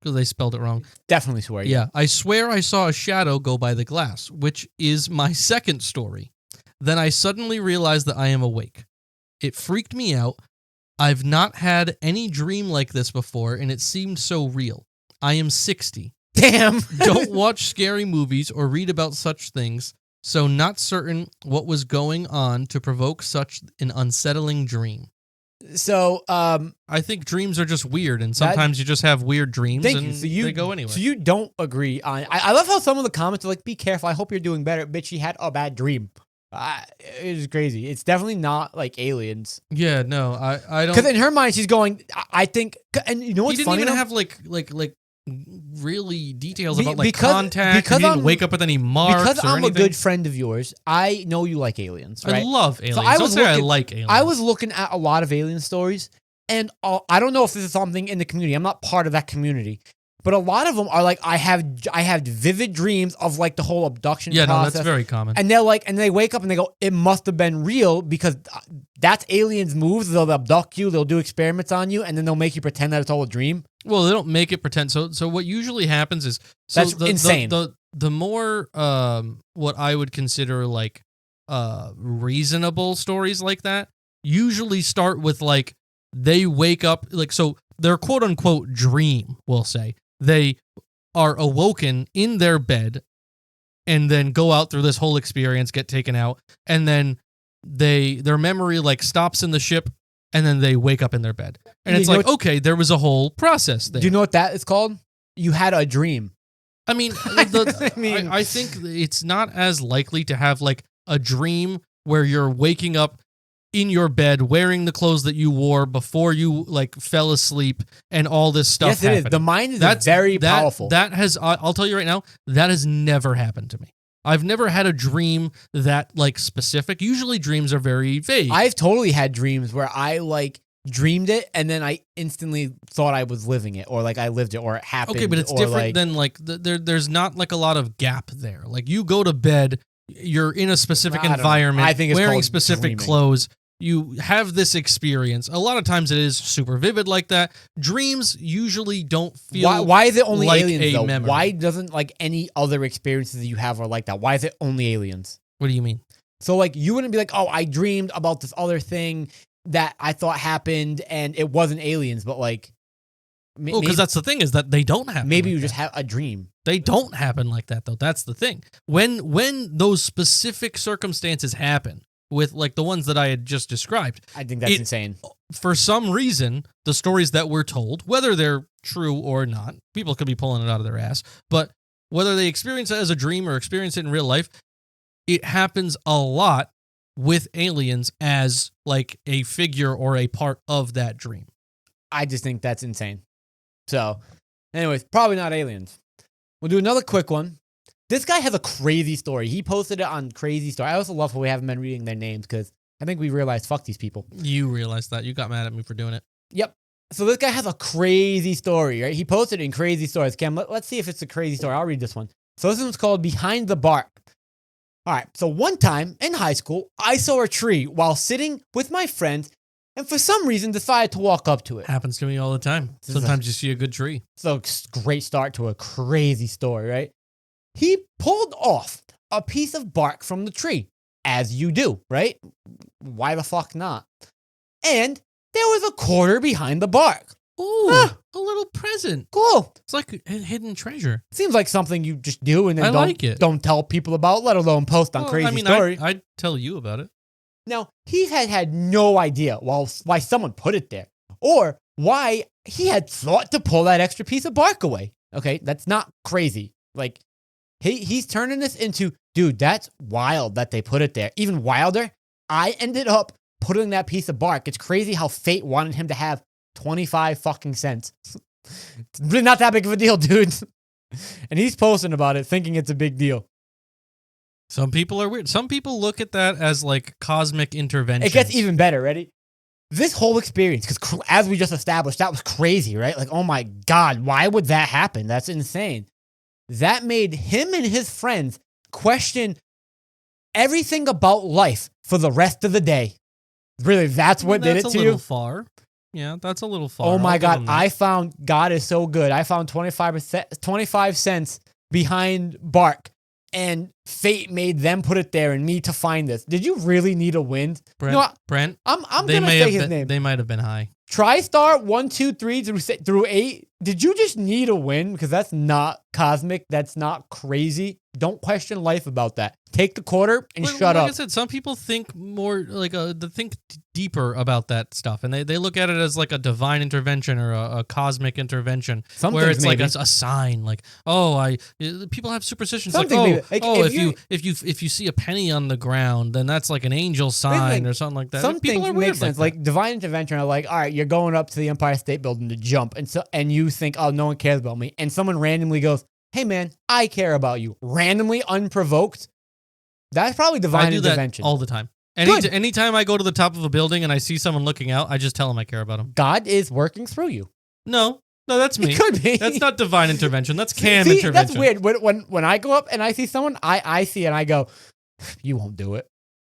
because they spelled it wrong. Definitely swear. Yeah, I swear I saw a shadow go by the glass, which is my second story. Then I suddenly realized that I am awake. It freaked me out. I've not had any dream like this before, and it seemed so real. I am 60. Damn. Don't watch scary movies or read about such things, so not certain what was going on to provoke such an unsettling dream. So, I think dreams are just weird, and sometimes you just have weird dreams, and they go anywhere. So you don't agree on... I love how some of the comments are like, be careful, I hope you're doing better. Bitch, she had a bad dream. It is crazy. It's definitely not like aliens. Yeah, no, I don't... Because in her mind, she's going, I think... And you know what's funny? He didn't even have like really details about like contact. He didn't wake up with any marks because I'm anything. A good friend of yours. I know you like aliens, right? I love aliens. So I like aliens. I was looking at a lot of alien stories, and I don't know if this is something in the community. I'm not part of that community, but a lot of them are like, I have vivid dreams of like the whole abduction process. No, that's very common. And they're like, and they wake up and they go, it must have been real because that's aliens' moves. They'll abduct you, they'll do experiments on you, and then they'll make you pretend that it's all a dream. Well, they don't make it pretend. So what usually happens is that's insane. The more what I would consider like reasonable stories like that usually start with like they wake up like so their quote unquote dream, we'll say. They are awoken in their bed and then go out through this whole experience, get taken out, and then their memory like stops in the ship, and then they wake up in their bed. And it's like, okay, there was a whole process there. Do you know what that is called? You had a dream. I mean, I think it's not as likely to have like a dream where you're waking up in your bed wearing the clothes that you wore before you like fell asleep and all this stuff. Yes, it happened. is. The mind is very powerful. That has, I'll tell you right now, that has never happened to me. I've never had a dream that like specific. Usually dreams are very vague. I've totally had dreams where I like dreamed it and then I instantly thought I was living it or like I lived it or it happened. Okay, but it's different than like there's not like a lot of gap there. Like you go to bed, you're in a specific environment, I think it's wearing called specific dreaming. clothes. you have this experience. A lot of times it is super vivid like that. Dreams usually don't feel Why is it only like aliens, a though? memory. Why doesn't, like, any other experiences you have are like that? Why is it only aliens? What do you mean? So, like, you wouldn't be like, oh, I dreamed about this other thing that I thought happened and it wasn't aliens, but, like... Well, because that's the thing, is that they don't happen. Maybe like you that. just have a dream. They don't happen like that, though. That's the thing. When those specific circumstances happen, with like the ones that I had just described, I think that's insane. For some reason, the stories that we're told, whether they're true or not, people could be pulling it out of their ass, but whether they experience it as a dream or experience it in real life, it happens a lot with aliens as like a figure or a part of that dream. I just think that's insane. So, anyways, probably not aliens. We'll do another quick one. This guy has a crazy story. He posted it on Crazy Story. I also love how we haven't been reading their names because I think we realized, fuck these people. You realized that. You got mad at me for doing it. Yep. So this guy has a crazy story, right? He posted it in Crazy Stories. Cam, let's see if it's a crazy story. I'll read this one. So this one's called Behind the Bark. All right. So one time in high school, I saw a tree while sitting with my friends and for some reason decided to walk up to it. Happens to me all the time. Sometimes you see a good tree. So great start to a crazy story, right? He pulled off a piece of bark from the tree, as you do, right? Why the fuck not? And there was a quarter behind the bark. Ooh, a little present. Cool. It's like a hidden treasure. Seems like something you just do and then don't tell people about, let alone post on Crazy Story. I'd tell you about it. Now, he had no idea why someone put it there or why he had thought to pull that extra piece of bark away. Okay, that's not crazy. Like, he's turning this into, dude, that's wild that they put it there. Even wilder, I ended up putting that piece of bark. It's crazy how fate wanted him to have 25 fucking cents. It's really not that big of a deal, dude. And he's posting about it, thinking it's a big deal. Some people are weird. Some people look at that as like cosmic intervention. It gets even better, ready? This whole experience, because as we just established, that was crazy, right? Like, oh my God, why would that happen? That's insane. That made him and his friends question everything about life for the rest of the day. Really, that's what did it to you? That's a little far. Yeah, that's a little far. Oh my God, I found, God is so good. I found 25 cents behind bark, and fate made them put it there and me to find this. Did you really need a wind? Brent, you know, Brent, I'm going to say his name. They might have been high. TriStar 1, 2, 3 through 8. Did you just need a win? Because that's not cosmic. That's not crazy. Don't question life about that. Take the quarter and shut up. Like I said, some people think more like they think deeper about that stuff, and they look at it as like a divine intervention or a cosmic intervention, where it's like a sign. Like, people have superstitions. If you see a penny on the ground, then that's like an angel sign or something like that. Some people things make sense. Like divine intervention are like, all right, you're going up to the Empire State Building to jump, and you think, oh, no one cares about me, and someone randomly goes, hey man, I care about you, randomly, unprovoked. That's probably divine intervention. That all the time. Anytime I go to the top of a building and I see someone looking out, I just tell them I care about them. God is working through you. No, that's me. It could be. That's not divine intervention. That's cam intervention. That's weird. When I go up and I see someone, I see and I go, you won't do it.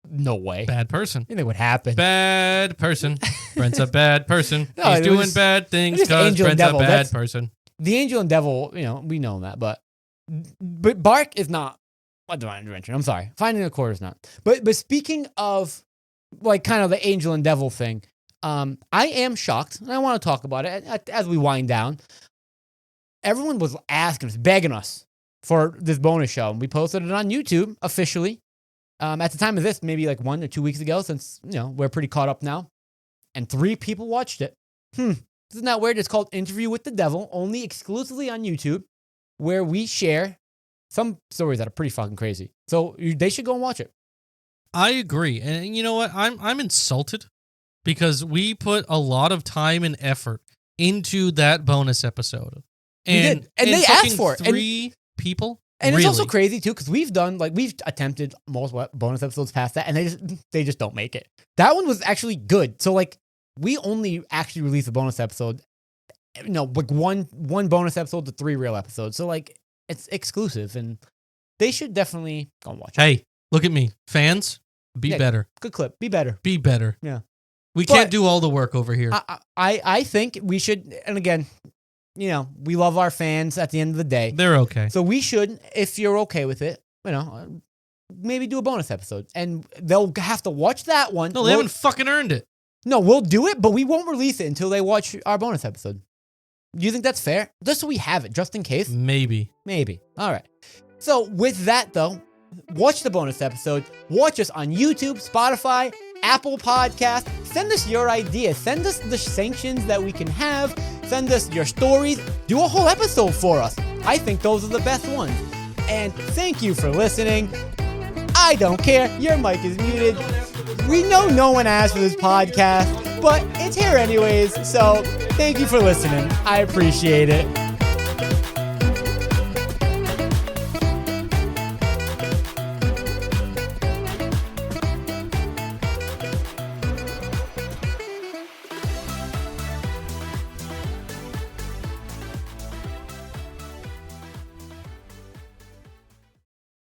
No way. Bad person. You think what happened? Bad person. Brent's a bad person. He's doing bad things because Brent's a bad person. The angel and devil, we know that, but bark is not a divine intervention. I'm sorry. Finding a quarter is not. But speaking of like kind of the angel and devil thing, I am shocked, and I want to talk about it as we wind down. Everyone was asking us, begging us for this bonus show, and we posted it on YouTube officially. At the time of this, maybe like 1 or 2 weeks ago, since we're pretty caught up now, and 3 people watched it. Isn't that weird? It's called Interview with the Devil, only exclusively on YouTube, where we share some stories that are pretty fucking crazy. So they should go and watch it. I agree. And you know what? I'm insulted because we put a lot of time and effort into that bonus episode. And, we did. And they asked for it. 3 people. And really? It's also crazy too, because we've attempted most bonus episodes past that, and they just don't make it. That one was actually good. So like we only actually released a bonus episode, like one bonus episode to 3 real episodes. So like it's exclusive, and they should definitely go and watch it. Hey, look at me, fans. Be better. Good clip. Be better. Be better. Yeah. We can't do all the work over here. I think we should, and again, we love our fans at the end of the day. They're okay. So we should, if you're okay with it, maybe do a bonus episode. And they'll have to watch that one. No, they haven't fucking earned it. No, we'll do it, but we won't release it until they watch our bonus episode. Do you think that's fair? Just so we have it, just in case? Maybe. All right. So with that, though, watch the bonus episode. Watch us on YouTube, Spotify, Apple Podcast. Send us your ideas. Send us the sanctions that we can have. Send us your stories. Do a whole episode for us. I think those are the best ones. And thank you for listening. I don't care. Your mic is muted. We know no one asked for this podcast, but it's here anyways. So thank you for listening. I appreciate it.